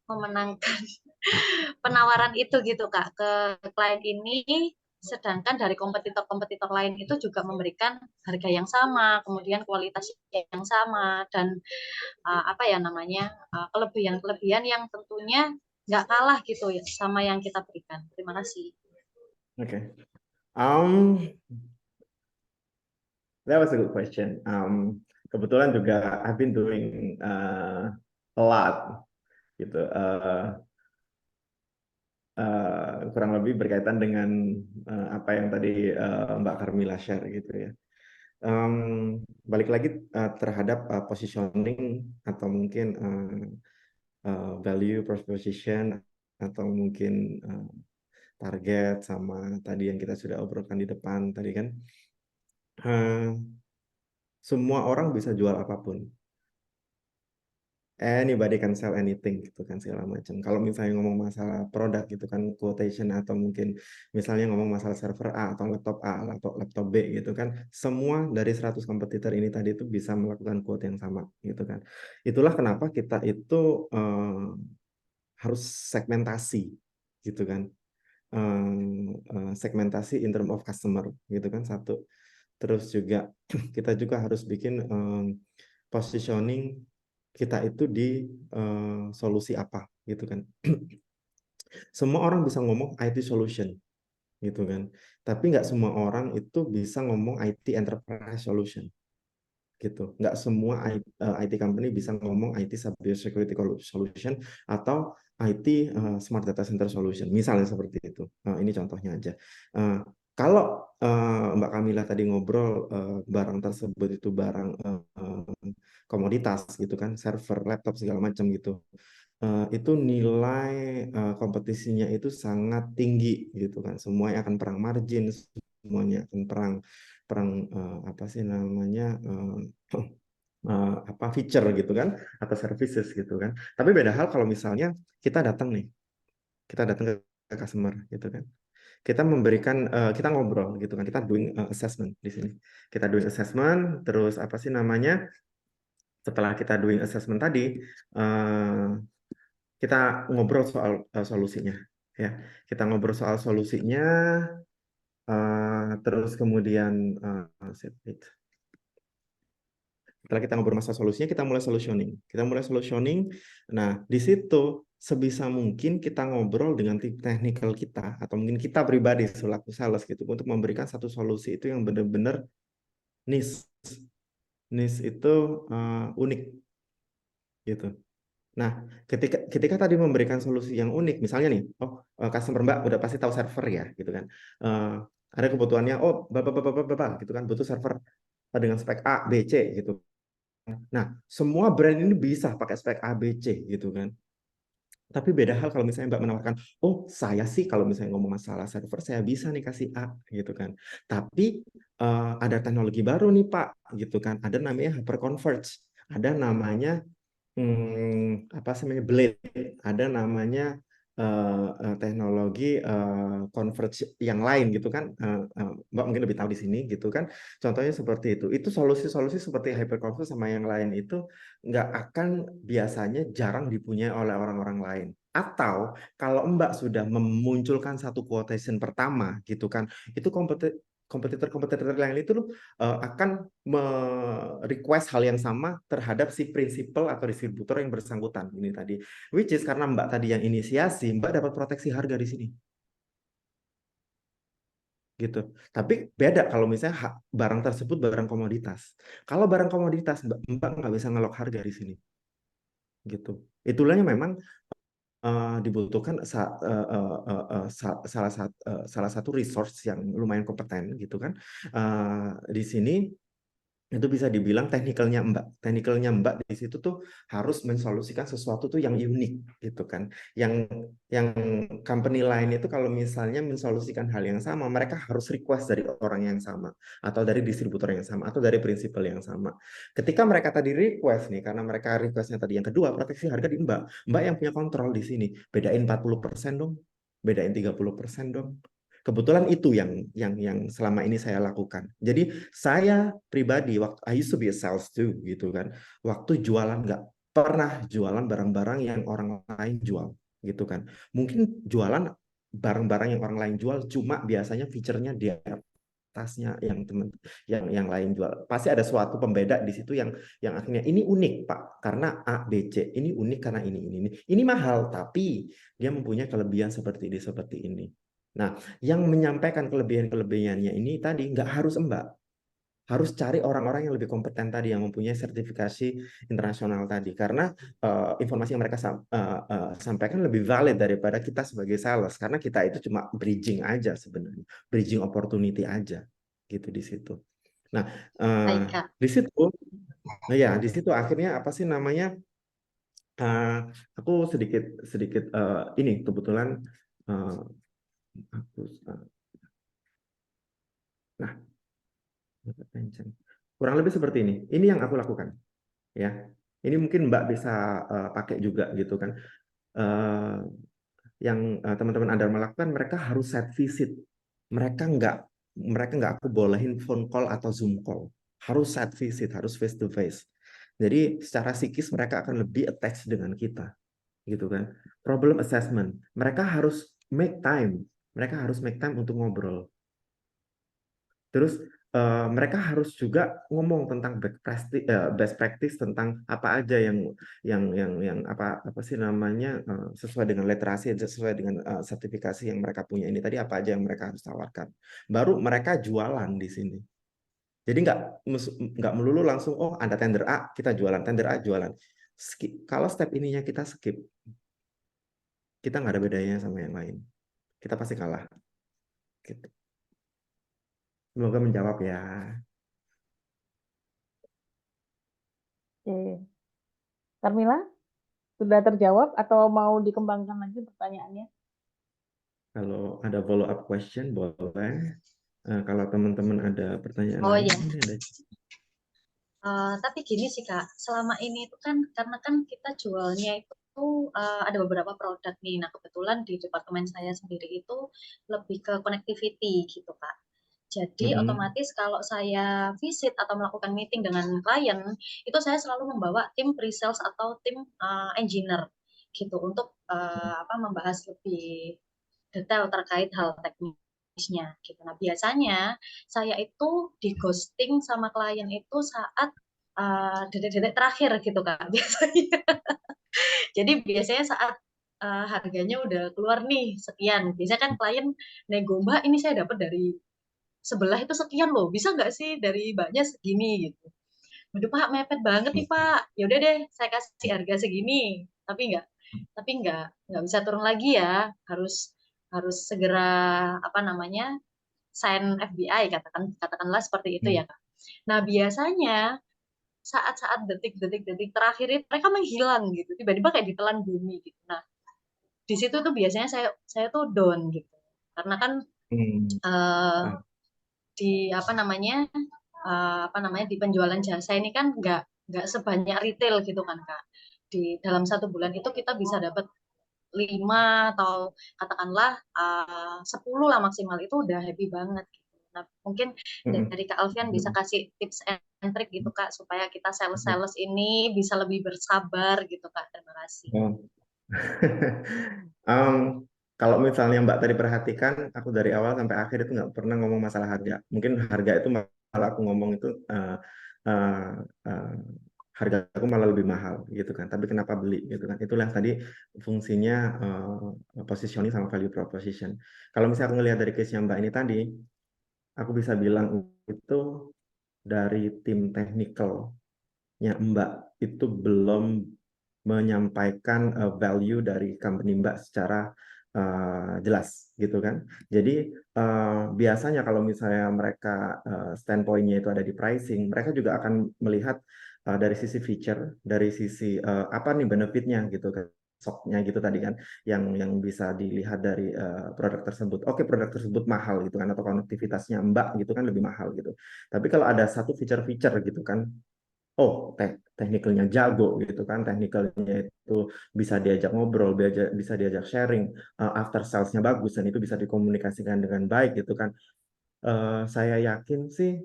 memenangkan penawaran itu gitu Kak ke klien ini, sedangkan dari kompetitor-kompetitor lain itu juga memberikan harga yang sama, kemudian kualitas yang sama dan apa ya namanya kelebihan-kelebihan yang tentunya nggak kalah gitu ya sama yang kita berikan. Terima kasih. Okay. Um, that was a good question. Kebetulan juga I've been doing a lot gitu. Kurang lebih berkaitan dengan apa yang tadi Mbak Carmila share gitu ya. Balik lagi terhadap positioning atau mungkin value proposition atau mungkin target sama tadi yang kita sudah obrolkan di depan tadi kan. Semua orang bisa jual apapun. Anybody can sell anything gitu kan segala macam. Kalau misalnya ngomong masalah produk gitu kan quotation atau mungkin misalnya ngomong masalah server A atau laptop B gitu kan, semua dari 100 kompetitor ini tadi itu bisa melakukan quote yang sama gitu kan. Itulah kenapa kita itu harus segmentasi gitu kan. Segmentasi in term of customer gitu kan satu. Terus juga kita juga harus bikin positioning kita itu di solusi apa gitu kan. Semua orang bisa ngomong IT solution gitu kan, tapi nggak semua orang itu bisa ngomong IT enterprise solution gitu. Nggak semua IT company bisa ngomong IT cybersecurity solution atau IT smart data center solution misalnya seperti itu. Ini contohnya aja. Kalau Mbak Kamila tadi ngobrol barang tersebut itu barang komoditas gitu kan, server, laptop segala macam gitu, itu nilai kompetisinya itu sangat tinggi gitu kan. Semuanya akan perang margin, semuanya akan perang apa sih namanya apa feature gitu kan atau services gitu kan. Tapi beda hal kalau misalnya kita datang ke customer gitu kan. Kita memberikan kita ngobrol gitu kan, kita doing assessment di sini. Kita doing assessment, terus apa sih namanya? Setelah kita doing assessment tadi, kita ngobrol soal solusinya, ya. Kita ngobrol soal solusinya, terus kemudian setelah kita ngobrol masalah solusinya, kita mulai solutioning. Nah, di situ sebisa mungkin kita ngobrol dengan tim technical kita atau mungkin kita pribadi selaku sales gitu untuk memberikan satu solusi itu yang benar-benar niche. Niche itu unik gitu. Nah, ketika tadi memberikan solusi yang unik, misalnya nih, customer Mbak udah pasti tahu server ya, gitu kan. Ada kebutuhannya, Bapak, gitu kan, butuh server dengan spek A, B, C, gitu. Nah, semua brand ini bisa pakai spek A, B, C, gitu kan. Tapi beda hal kalau misalnya Mbak menawarkan, oh saya sih kalau misalnya ngomong masalah server saya bisa nih kasih A gitu kan. Tapi ada teknologi baru nih Pak gitu kan. Ada namanya hyperconverged, ada namanya apa sih namanya Blade, ada namanya teknologi converge yang lain gitu kan. Mbak mungkin lebih tahu di sini gitu kan. Contohnya seperti itu. Itu solusi-solusi seperti hyperconverged sama yang lain itu nggak akan biasanya jarang dipunyai oleh orang-orang lain. Atau kalau Mbak sudah memunculkan satu quotation pertama gitu kan, itu kompetitor-kompetitor yang itu akan request hal yang sama terhadap si prinsipal atau distributor yang bersangkutan ini tadi. Which is karena Mbak tadi yang inisiasi, Mbak dapat proteksi harga di sini. Gitu. Tapi beda kalau misalnya barang tersebut barang komoditas. Kalau barang komoditas Mbak nggak bisa ngelok harga di sini. Gitu. Itulah yang memang dibutuhkan salah satu resource yang lumayan kompeten gitu kan. Di sini itu bisa dibilang teknikalnya Mbak di situ tuh harus mensolusikan sesuatu tuh yang unik gitu kan. Yang company lain itu kalau misalnya mensolusikan hal yang sama, mereka harus request dari orang yang sama atau dari distributor yang sama atau dari prinsipal yang sama. Ketika mereka tadi request nih, karena mereka requestnya tadi yang kedua, proteksi harga di Mbak yang punya kontrol di sini. Bedain 40% dong, bedain 30% dong. Kebetulan itu yang selama ini saya lakukan. Jadi saya pribadi waktu I used to be a sales too gitu kan. Waktu jualan nggak pernah jualan barang-barang yang orang lain jual gitu kan. Mungkin jualan barang-barang yang orang lain jual cuma biasanya fiturnya di atasnya yang lain jual. Pasti ada suatu pembeda di situ yang akhirnya ini unik Pak karena A B C. Ini unik karena ini. Ini mahal tapi dia mempunyai kelebihan seperti ini. Nah, yang menyampaikan kelebihan-kelebihannya ini tadi nggak harus Mbak. Harus cari orang-orang yang lebih kompeten tadi, yang mempunyai sertifikasi internasional tadi. Karena informasi yang mereka sampaikan lebih valid daripada kita sebagai sales. Karena kita itu cuma bridging aja sebenarnya. Bridging opportunity aja. Gitu di situ. Nah, Baik, Kak. di situ akhirnya apa sih namanya? Aku sedikit ini kebetulan nah, kurang lebih seperti ini. Ini yang aku lakukan, ya. Ini mungkin Mbak bisa pakai juga gitu kan. Yang teman-teman Anda melakukan, mereka harus set visit. Mereka nggak aku bolehin phone call atau Zoom call. Harus set visit, harus face to face. Jadi secara psikis mereka akan lebih attach dengan kita, gitu kan. Problem assessment, mereka harus make time. Mereka harus make time untuk ngobrol. Terus mereka harus juga ngomong tentang best practice tentang apa aja yang apa sih namanya sesuai dengan literasi, sesuai dengan sertifikasi yang mereka punya ini tadi, apa aja yang mereka harus tawarkan. Baru mereka jualan di sini. Jadi nggak melulu langsung oh ada tender A kita jualan, tender A jualan. Kalau step ininya kita skip, kita nggak ada bedanya sama yang lain. Kita pasti kalah. Gitu. Semoga menjawab ya. Oke. Carmila, sudah terjawab atau mau dikembangkan lagi pertanyaannya? Kalau ada follow up question boleh. Kalau teman-teman ada pertanyaan lain, ya. Ini ada. Tapi gini sih Kak, selama ini itu kan karena kan kita jualnya itu ada beberapa produk nih. Nah kebetulan di departemen saya sendiri itu lebih ke connectivity gitu Kak. Jadi otomatis kalau saya visit atau melakukan meeting dengan klien, itu saya selalu membawa tim pre-sales atau tim engineer gitu untuk membahas lebih detail terkait hal teknisnya gitu. Nah biasanya saya itu di ghosting sama klien itu saat detik-detik terakhir gitu Kak biasanya. Jadi biasanya saat harganya udah keluar nih sekian. Biasanya kan klien nego Mbak ini saya dapat dari sebelah itu sekian loh, bisa nggak sih dari Mbaknya segini gitu. Waduh Pak, mepet banget nih Pak. Ya udah deh, saya kasih harga segini. Tapi nggak bisa turun lagi ya. Harus segera sign FBI katakanlah seperti itu ya Kak. Nah biasanya saat-saat detik-detik terakhir itu mereka menghilang gitu, tiba-tiba kayak ditelan bumi gitu. Nah di situ tuh biasanya saya tuh down gitu. Karena kan Hmm. eh, Ah, di apa namanya di penjualan jasa ini kan nggak sebanyak retail gitu kan Kak. Di dalam 1 bulan itu kita bisa dapat 5 atau katakanlah 10 lah maksimal, itu udah happy banget gitu. Nah, mungkin mm, dari Kak Alfian bisa mm, kasih tips and trick gitu Kak supaya kita mm, sales-sales ini bisa lebih bersabar gitu Kak. Terima kasih. mm. Em, kalau misalnya Mbak tadi perhatikan, aku dari awal sampai akhir itu nggak pernah ngomong masalah harga. Mungkin harga itu malah aku ngomong itu eh, eh, harga aku malah lebih mahal gitu kan. Tapi kenapa beli gitu kan? Itulah tadi fungsinya positioning sama value proposition. Kalau misalnya aku ngelihat dari case-nya Mbak ini tadi, aku bisa bilang itu dari tim technical-nya Mbak itu belum menyampaikan value dari company Mbak secara jelas gitu kan. Jadi biasanya kalau misalnya mereka standpoint-nya itu ada di pricing, mereka juga akan melihat dari sisi feature, dari sisi apa nih benefitnya gitu kan, shock-nya gitu tadi kan, yang bisa dilihat dari produk tersebut. Oke, produk tersebut mahal gitu kan, atau konektivitasnya Mbak gitu kan lebih mahal gitu. Tapi kalau ada satu feature-feature gitu kan, oh teknikalnya jago gitu kan, teknikalnya itu bisa diajak ngobrol, bisa diajak sharing, after sales-nya bagus dan itu bisa dikomunikasikan dengan baik gitu kan. Saya yakin sih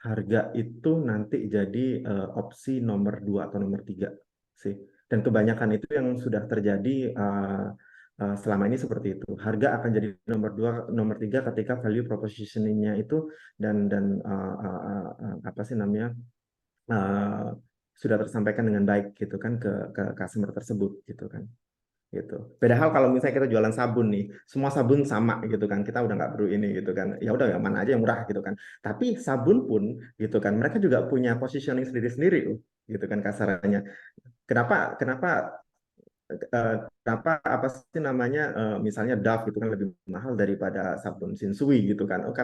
harga itu nanti jadi opsi nomor 2 atau nomor 3 sih. Dan kebanyakan itu yang sudah terjadi selama ini seperti itu. Harga akan jadi nomor 2, nomor 3 ketika value propositioning-nya itu dan apa sih namanya, uh, sudah tersampaikan dengan baik gitu kan ke customer tersebut gitu kan, gitu. Beda hal kalau misalnya kita jualan sabun nih, semua sabun sama gitu kan, kita udah nggak perlu ini gitu kan, ya udah ya mana aja yang murah gitu kan. Tapi sabun pun gitu kan, mereka juga punya positioning sendiri-sendiri gitu kan kasarannya. Kenapa kenapa kenapa apa sih namanya, misalnya Dove itu kan lebih mahal daripada sabun Shinsui gitu kan. Oh,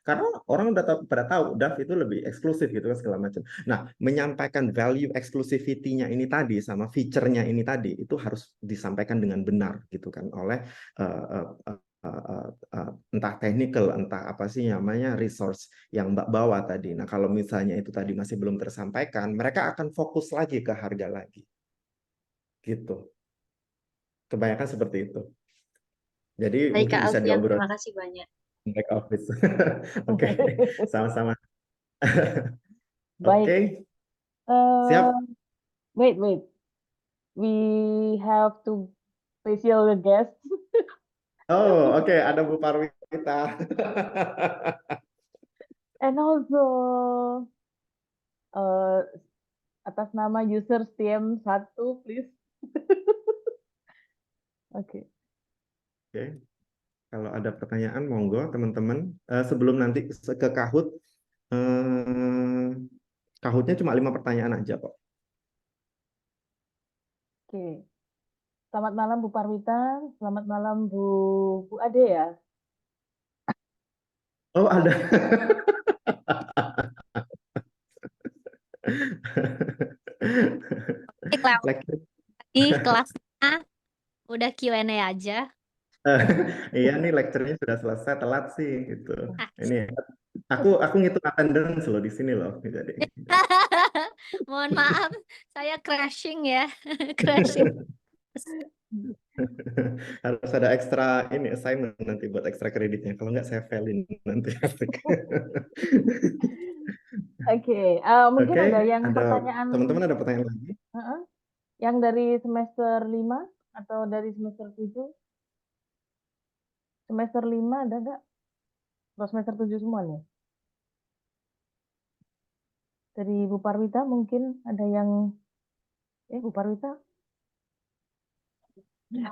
karena orang udah pada tahu Dove itu lebih eksklusif gitu kan segala macam. Nah, menyampaikan value exclusivity-nya ini tadi sama feature-nya ini tadi itu harus disampaikan dengan benar gitu kan oleh uh, uh, entah technical, entah apa sih namanya resource yang Mbak bawa tadi. Nah, kalau misalnya itu tadi masih belum tersampaikan, mereka akan fokus lagi ke harga lagi gitu. Kebanyakan seperti itu. Jadi Baik mungkin Kak bisa Alfian, diobrol terima kasih banyak. di back office. Oke, sama-sama. Baik. Oke, Uh, siap. wait. We have to special guest. Oh, oke, ada Bu Parwita. And also atas nama user STM1, please. Oke. Oke, kalau ada pertanyaan, monggo teman-teman. Sebelum nanti ke Kahoot, Kahootnya cuma 5 pertanyaan aja kok. Oke. Selamat malam Bu Parwita, selamat malam Bu Ade ya. Oh, ada. Lewat Lecture. di kelasnya udah Q&A aja. Iya nih, lecture-nya sudah selesai, telat sih gitu. Ah, Ini aku ngitung attendance loh di sini loh. Jadi mohon maaf, saya crashing ya. Crashing. harus ada ekstra ini assignment nanti buat ekstra kreditnya. Kalau nggak saya failin nanti. Oke, mungkin Oke, ada yang ada pertanyaan teman-teman ada pertanyaan lagi? yang dari semester 5 atau dari semester 7? Semester 5 ada nggak? Atau semester 7 semua nih? Dari Bu Parwita mungkin ada yang, Bu Parwita?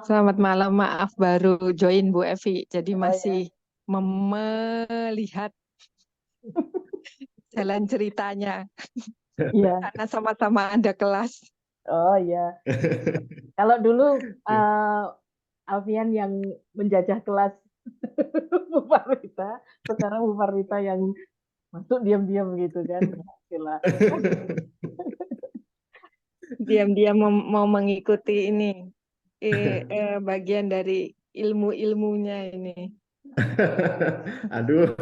Selamat malam, maaf baru join Bu Evi, jadi Oh, masih melihat jalan ceritanya Iya. karena sama-sama ada kelas. Oh iya. Kalau dulu Alfian yang menjajah kelas Bu Parwita, sekarang Bu Parwita yang masuk diam-diam gitu kan. Gila. Diam-diam mau mengikuti ini bagian dari ilmu-ilmunya ini. Aduh,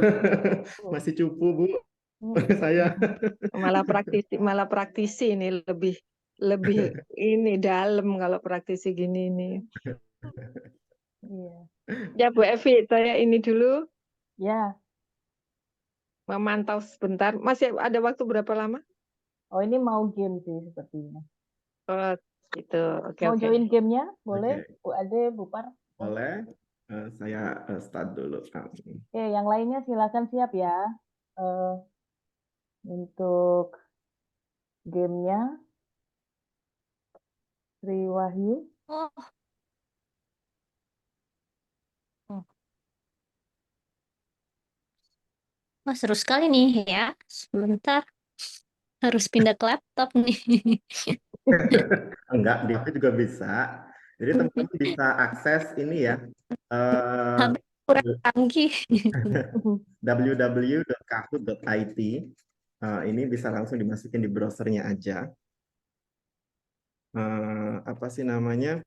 masih cupu Bu saya. Malah praktisi ini lebih ini dalam kalau praktisi gini ini. Iya. Ya Bu Evi, saya ini dulu Ya. memantau sebentar. Masih ada waktu berapa lama? Oh, ini mau game sih sepertinya. Oh, gitu. Oke, Mau oke. join gamenya? Boleh? Oke, Bu Ade, Bu Par? boleh. Saya start dulu. Oke, yang lainnya silakan siap ya. Eh, untuk gamenya, Sri Wahyu. Oh, oh. Wah, seru sekali nih ya. Sebentar, harus pindah ke laptop nih. Enggak, di HP juga bisa. Jadi teman-teman bisa akses ini ya. eh, HP kurang canggih. www.kahoot.it. Ini bisa langsung dimasukin di browsernya aja. Apa sih namanya?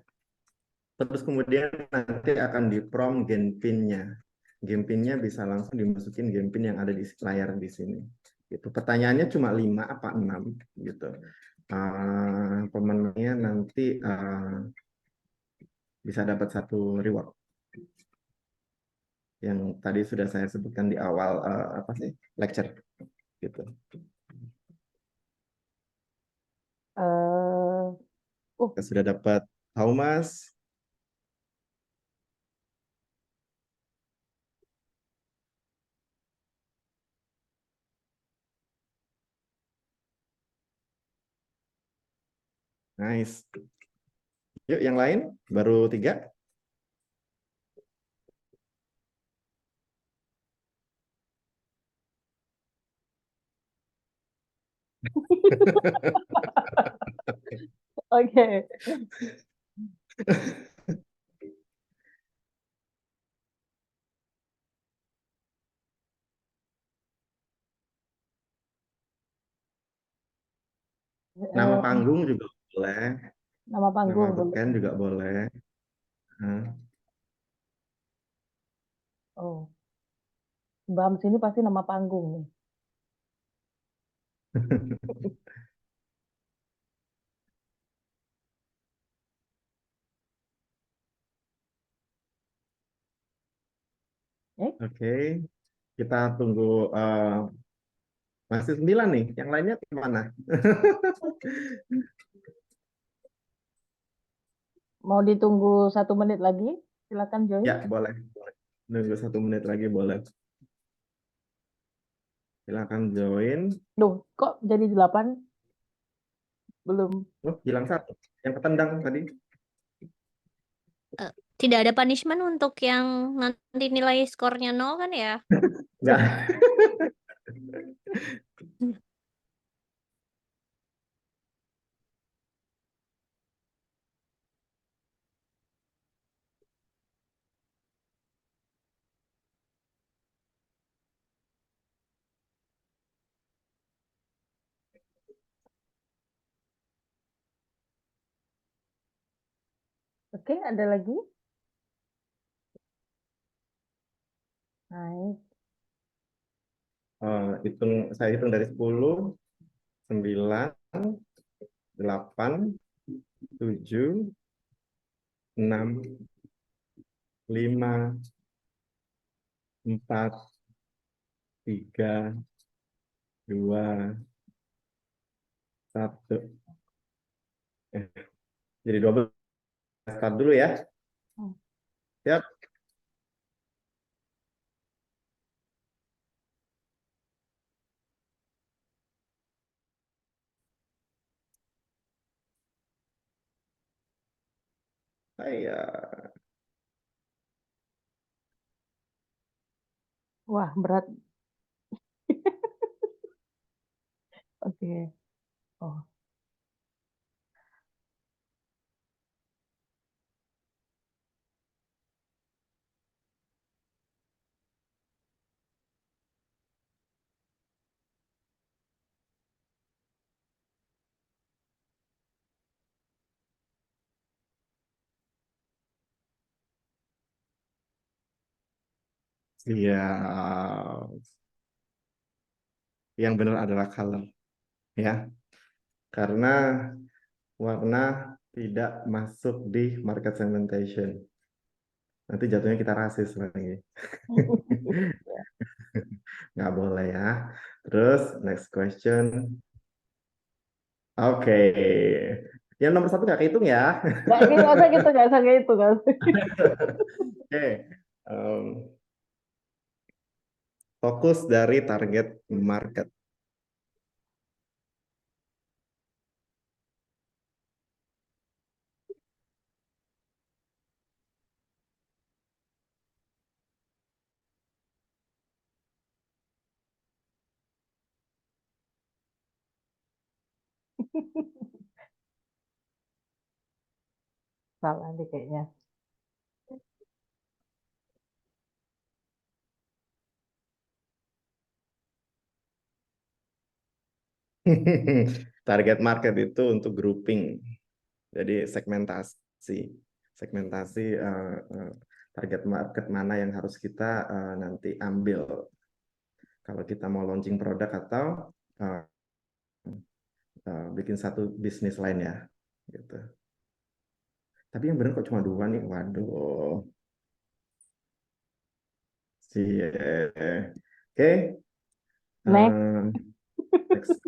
Terus kemudian nanti akan di prompt game pin-nya. Game pin-nya bisa langsung dimasukin game pin yang ada di layar di sini. Gitu. Pertanyaannya cuma 5 apa 6 gitu. Pemenangnya nanti bisa dapat satu reward yang tadi sudah saya sebutkan di awal apa sih lecture gitu. Eh, Kita sudah dapat Thomas. Nice. Yuk yang lain, baru 3. Oke. Nama Eh, panggung juga boleh. nama Nama panggung boleh. beken juga boleh. Nah, Oh, Bams ini pasti nama panggung nih. Eh, Oke, kita tunggu. Masih 9 nih. Yang lainnya kemana? mau ditunggu 1 menit lagi? Silakan join. Ya, boleh. Boleh. Nunggu 1 menit lagi boleh. Silakan join. Duh, kok jadi 8? Belum. Oh, hilang 1. Yang ketendang tadi. Eh, Tidak ada punishment untuk yang nanti nilai skornya 0 kan ya? Enggak. Oke, ada lagi? Nice. Saya hitung dari 10, 9, 8, 7, 6, 5, 4, 3, 2, 1. Jadi 12. Start dulu ya. Hmm. Siap. Saya. Wah, berat. Oke. Oh, Siap. Yang benar adalah color, ya. Karena warna tidak masuk di market segmentation. Nanti jatuhnya kita rasis lagi. Nggak boleh ya. Terus, next question. Oke. Yang nomor 1 nggak kehitung ya. Nggak usah gitu, nggak usah gitu, nggak usah. Oke. Fokus dari target market. Salah nih kayaknya. Target market itu untuk grouping. Jadi segmentasi. Segmentasi target market mana yang harus kita nanti ambil. Kalau kita mau launching produk atau bikin satu bisnis lain ya. Gitu. Tapi yang benar kok cuma 2 nih. Waduh. Oke. Next. Next.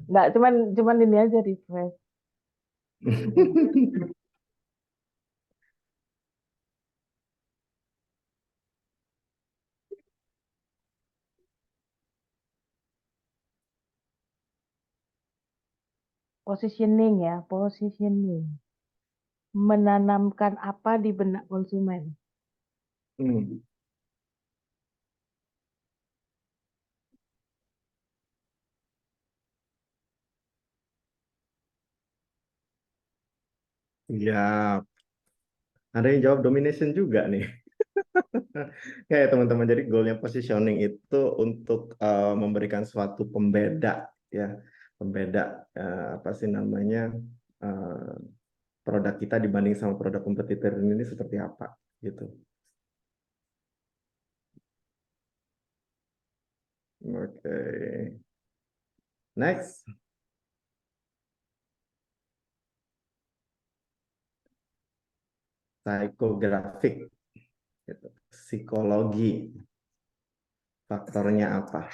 Nggak, cuman ini aja refresh. Positioning ya, positioning. Menanamkan apa di benak konsumen? Hmm. Ya, ada yang jawab domination juga nih. Ya teman-teman, jadi goalnya positioning itu untuk memberikan suatu pembeda ya, pembeda apa sih namanya produk kita dibanding sama produk kompetitor ini seperti apa gitu. Oke, next. Psikografik, gitu. Psikologi, faktornya apa?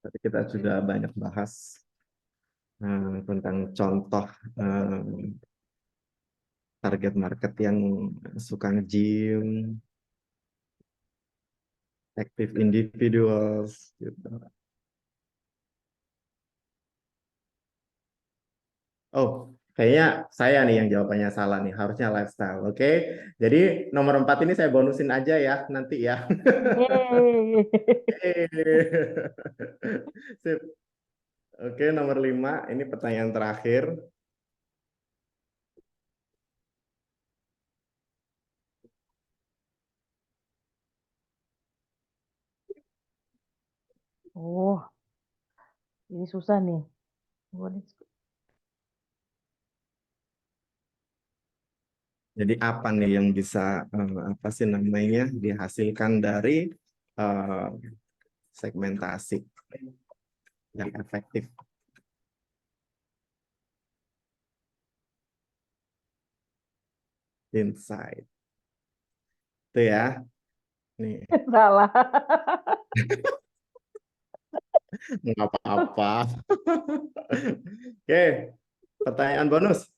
Tadi kita sudah banyak bahas tentang contoh target market yang suka nge-gym, active individuals, gitu. Oh, kayaknya saya nih yang jawabannya salah nih. Harusnya lifestyle, oke? Jadi nomor 4 ini saya bonusin aja ya nanti ya. Yeay. Sip. Oke, nomor 5 ini pertanyaan terakhir. Oh, ini susah nih. Jadi apa nih yang bisa apa sih namanya dihasilkan dari segmentasi yang efektif? Insight. Itu ya. Nih, Salah. nggak apa-apa. Oke, pertanyaan bonus.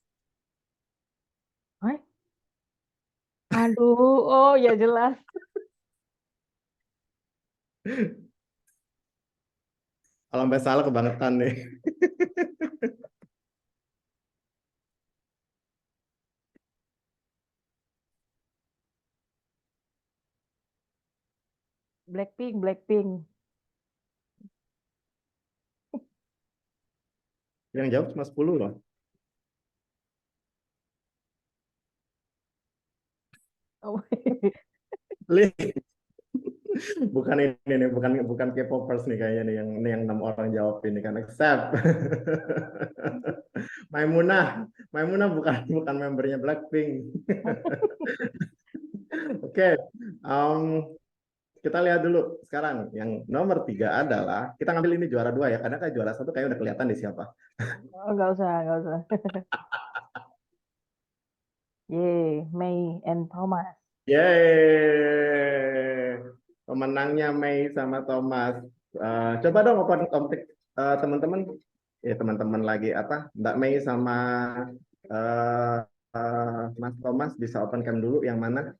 Hah? Aduh, oh ya jelas. Kalau sampai salah kebangetan nih. Blackpink, Blackpink. Yang jawab cuma 10 loh. Oh. Li. Bukan ini nih, bukan K-popers nih kayaknya nih yang 6 orang jawab ini kan accept. Maimunah, Maimunah bukan membernya Blackpink. Oke, kita lihat dulu sekarang. Yang nomor 3 adalah, kita ngambil ini juara 2 ya, karena kan juara 1 kayak udah kelihatan di siapa. Oh, nggak usah, nggak usah. Yeay, Mei and Thomas. Yeay, pemenangnya Mei sama Thomas. Coba dong open topik teman-teman, teman-teman lagi apa, Mbak Mei sama Mas Thomas bisa open cam dulu yang mana?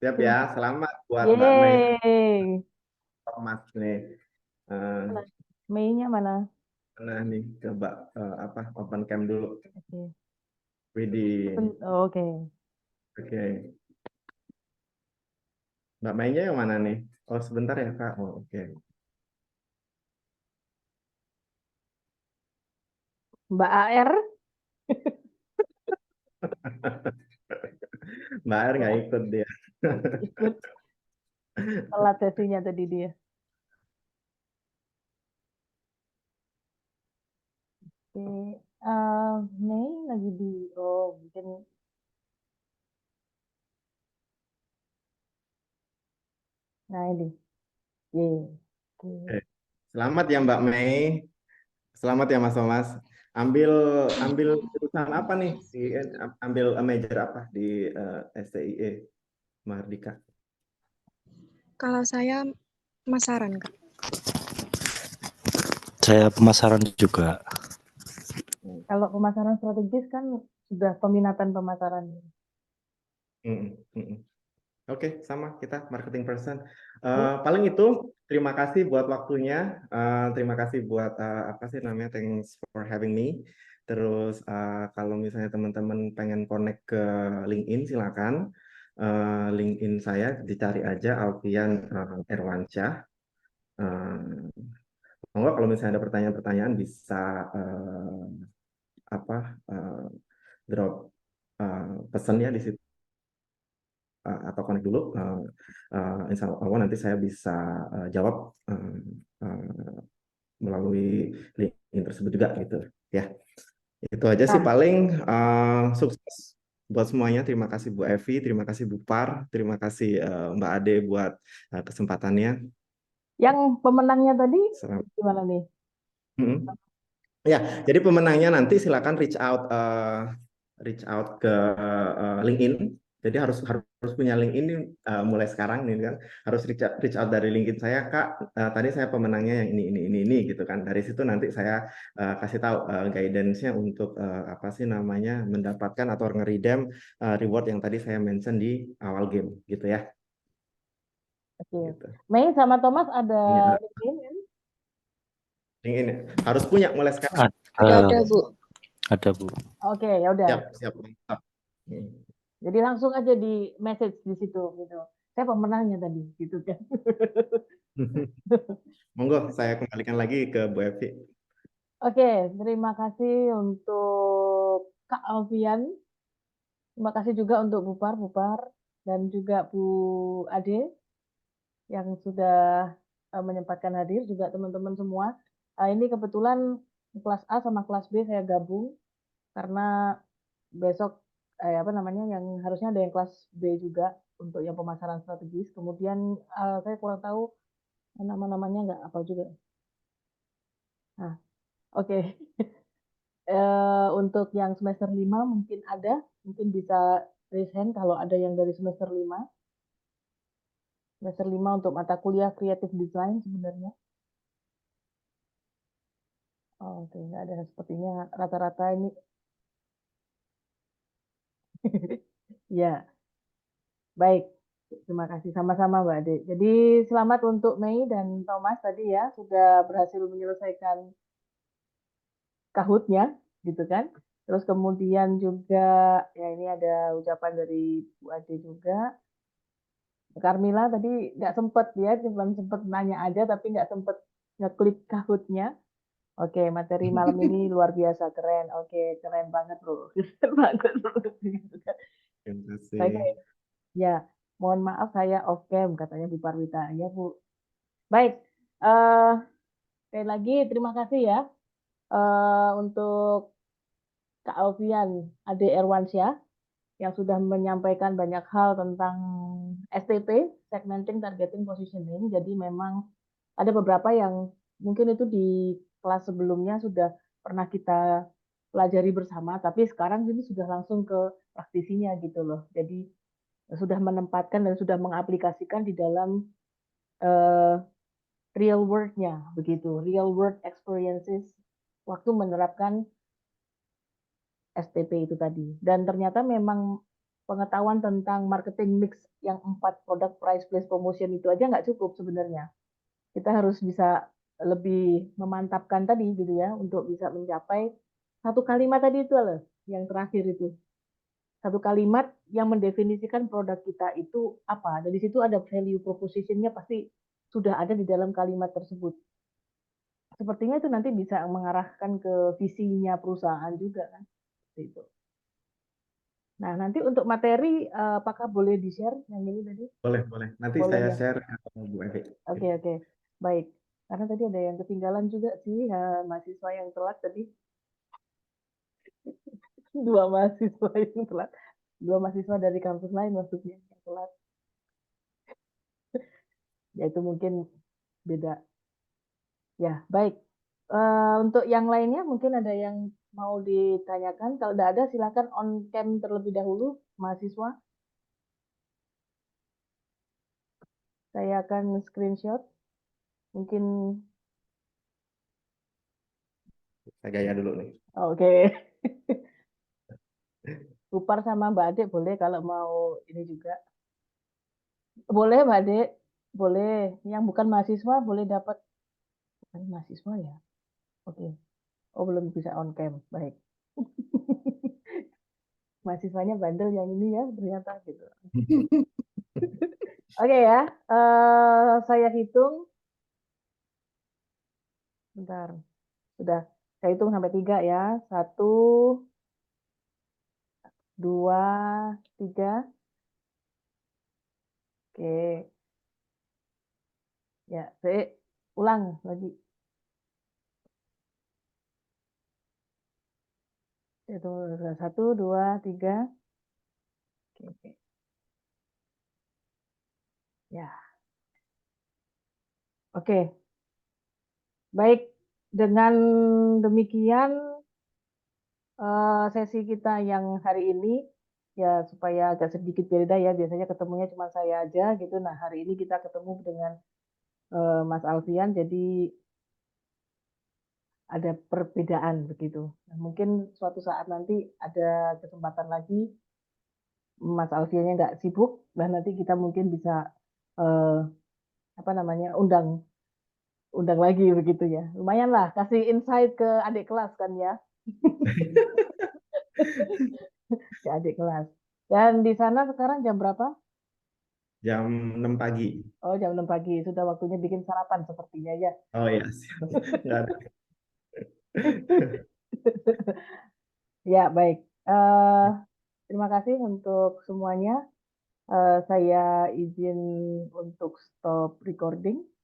Siap ya, selamat buat Mbak Mei sama Yeay. Thomas nih. Eh, Mana? Mei-nya mana? Nah nih, coba apa open cam dulu. Oke. Widih, Oh, oke. oke. Mbak Mei-nya yang mana nih? Oh sebentar ya Kak. Oh oke. Mbak AR? Mbak Air nggak Ya, ikut dia. ikut telat sesinya tadi dia. Oke. Mei lagi di, oh mungkin, nah ini. Yeay. Oke. Oke. Selamat ya Mbak Mei. Selamat ya Mas Thomas. Ambil ambil jurusan apa nih? Ambil major apa di STIE Mahardika? Kalau saya pemasaran, Kak. Saya pemasaran juga. Kalau pemasaran strategis kan sudah peminatan pemasaran. Oke, sama kita marketing person. Paling itu, terima kasih buat waktunya. Terima kasih buat apa sih namanya? Thanks for having me. Terus kalau misalnya teman-teman pengen connect ke LinkedIn, silakan. LinkedIn saya dicari aja Alfian Erwansyah. Enggak, kalau misalnya ada pertanyaan-pertanyaan bisa drop pesan ya di situ. Atau connect dulu, insya Allah nanti saya bisa jawab melalui link tersebut juga gitu ya. Itu aja sih paling. Sukses buat semuanya. Terima kasih Bu Evi, terima kasih Bu Par, terima kasih Mbak Ade buat kesempatannya. Yang pemenangnya tadi Selamat. gimana nih? Ya, jadi pemenangnya nanti silakan reach out ke LinkedIn. Jadi harus punya LinkedIn mulai sekarang nih kan. Harus reach out dari LinkedIn saya, Kak. Tadi saya pemenangnya yang ini gitu kan. Dari situ nanti saya kasih tahu guidance-nya untuk apa sih namanya mendapatkan atau nge-redeem reward yang tadi saya mention di awal game gitu ya. Oke. Gitu. Mei sama Thomas ada LinkedIn kan? LinkedIn harus punya mulai sekarang. Ada, Bu. Ada, Bu. Oke, ya udah. Siap, mantap. Jadi langsung aja di message di situ gitu. Saya pemenangnya tadi gitu kan. Monggo saya kembalikan lagi ke Bu Evi. Oke, terima kasih untuk Kak Alfian. Terima kasih juga untuk Bu Par, dan juga Bu Ade yang sudah menyempatkan hadir, juga teman-teman semua. Ini kebetulan kelas A sama kelas B saya gabung karena besok yang harusnya ada yang kelas B juga untuk yang pemasaran strategis. Kemudian saya kurang tahu nama-namanya, nggak apa juga. Nah, oke. Untuk yang semester 5 mungkin bisa raise hand kalau ada yang dari semester 5. Semester 5 untuk mata kuliah Creative Design sebenarnya. Oh, oke, nggak ada, sepertinya rata-rata ini. Ya, baik. Terima kasih sama-sama Mbak Ade. Jadi selamat untuk Mei dan Thomas tadi ya, sudah berhasil menyelesaikan Kahoot-nya, gitu kan. Terus kemudian juga, ya ini ada ucapan dari Bu Ade juga. Carmila tadi nggak sempet ya, cuma sempet nanya aja, tapi nggak sempet ngeklik Kahoot-nya. Oke, materi malam ini luar biasa, keren. Oke, keren banget bro. Keren banget bro. Terima kasih. Baik, ya, mohon maaf saya off cam, katanya Bu Parwita. Ya Bu. Baik, sekali lagi terima kasih ya untuk Kak Alfian Ade Erwansyah yang sudah menyampaikan banyak hal tentang STP, segmenting, targeting, positioning. Jadi memang ada beberapa yang mungkin itu di kelas sebelumnya sudah pernah kita pelajari bersama, tapi sekarang ini sudah langsung ke praktisinya gitu loh. Jadi sudah menempatkan dan sudah mengaplikasikan di dalam real world-nya begitu, real world experiences waktu menerapkan STP itu tadi. Dan ternyata memang pengetahuan tentang marketing mix yang 4 product price place promotion itu aja nggak cukup sebenarnya. Kita harus bisa lebih memantapkan tadi gitu ya untuk bisa mencapai satu kalimat tadi itu loh yang terakhir itu. Satu kalimat yang mendefinisikan produk kita itu apa. Dan di situ ada value proposition-nya pasti sudah ada di dalam kalimat tersebut. Sepertinya itu nanti bisa mengarahkan ke visinya perusahaan juga kan. Seperti itu. Nah, nanti untuk materi apakah boleh di-share yang ini tadi? Boleh. Nanti Boleh saya ya. share ke Bu Evi. Oke. Baik. Karena tadi ada yang ketinggalan juga sih mahasiswa yang telat tadi. 2 mahasiswa yang telat. 2 mahasiswa dari kampus lain maksudnya yang telat. Ya itu mungkin beda. Ya, baik. Untuk yang lainnya mungkin ada yang mau ditanyakan. Kalau tidak ada silakan on cam terlebih dahulu mahasiswa. Saya akan screenshot. Mungkin Saya gaya dulu nih. oke. Upar sama Mbak Ade boleh kalau mau ini juga. Boleh Mbak Ade, boleh. Yang bukan mahasiswa boleh dapat. Bukan mahasiswa ya? Oke. Oh belum bisa on cam, baik. Mahasiswanya bandel yang ini ya ternyata gitu. Oke ya, saya hitung. Bentar, sudah. Saya hitung sampai 3 ya. 1, 2, 3. Oke. Ya, saya ulang lagi. Itu 1, 2, 3. Oke. Ya. Oke. Baik, dengan demikian sesi kita yang hari ini ya supaya agak sedikit beda ya. Biasanya ketemunya cuma saya aja gitu. Nah, hari ini kita ketemu dengan Mas Alfian, jadi ada perbedaan begitu. Nah, mungkin suatu saat nanti ada kesempatan lagi Mas Alfiannya nggak sibuk, dan nanti kita mungkin bisa undang lagi begitu ya. Lumayan lah, kasih insight ke adik kelas kan ya. Ke adik kelas. Dan di sana sekarang jam berapa? Jam 6 pagi. Oh, jam 6 pagi. Sudah waktunya bikin sarapan sepertinya ya. Oh ya, siap. Nggak ada. Ya, baik. Terima kasih untuk semuanya. Saya izin untuk stop recording.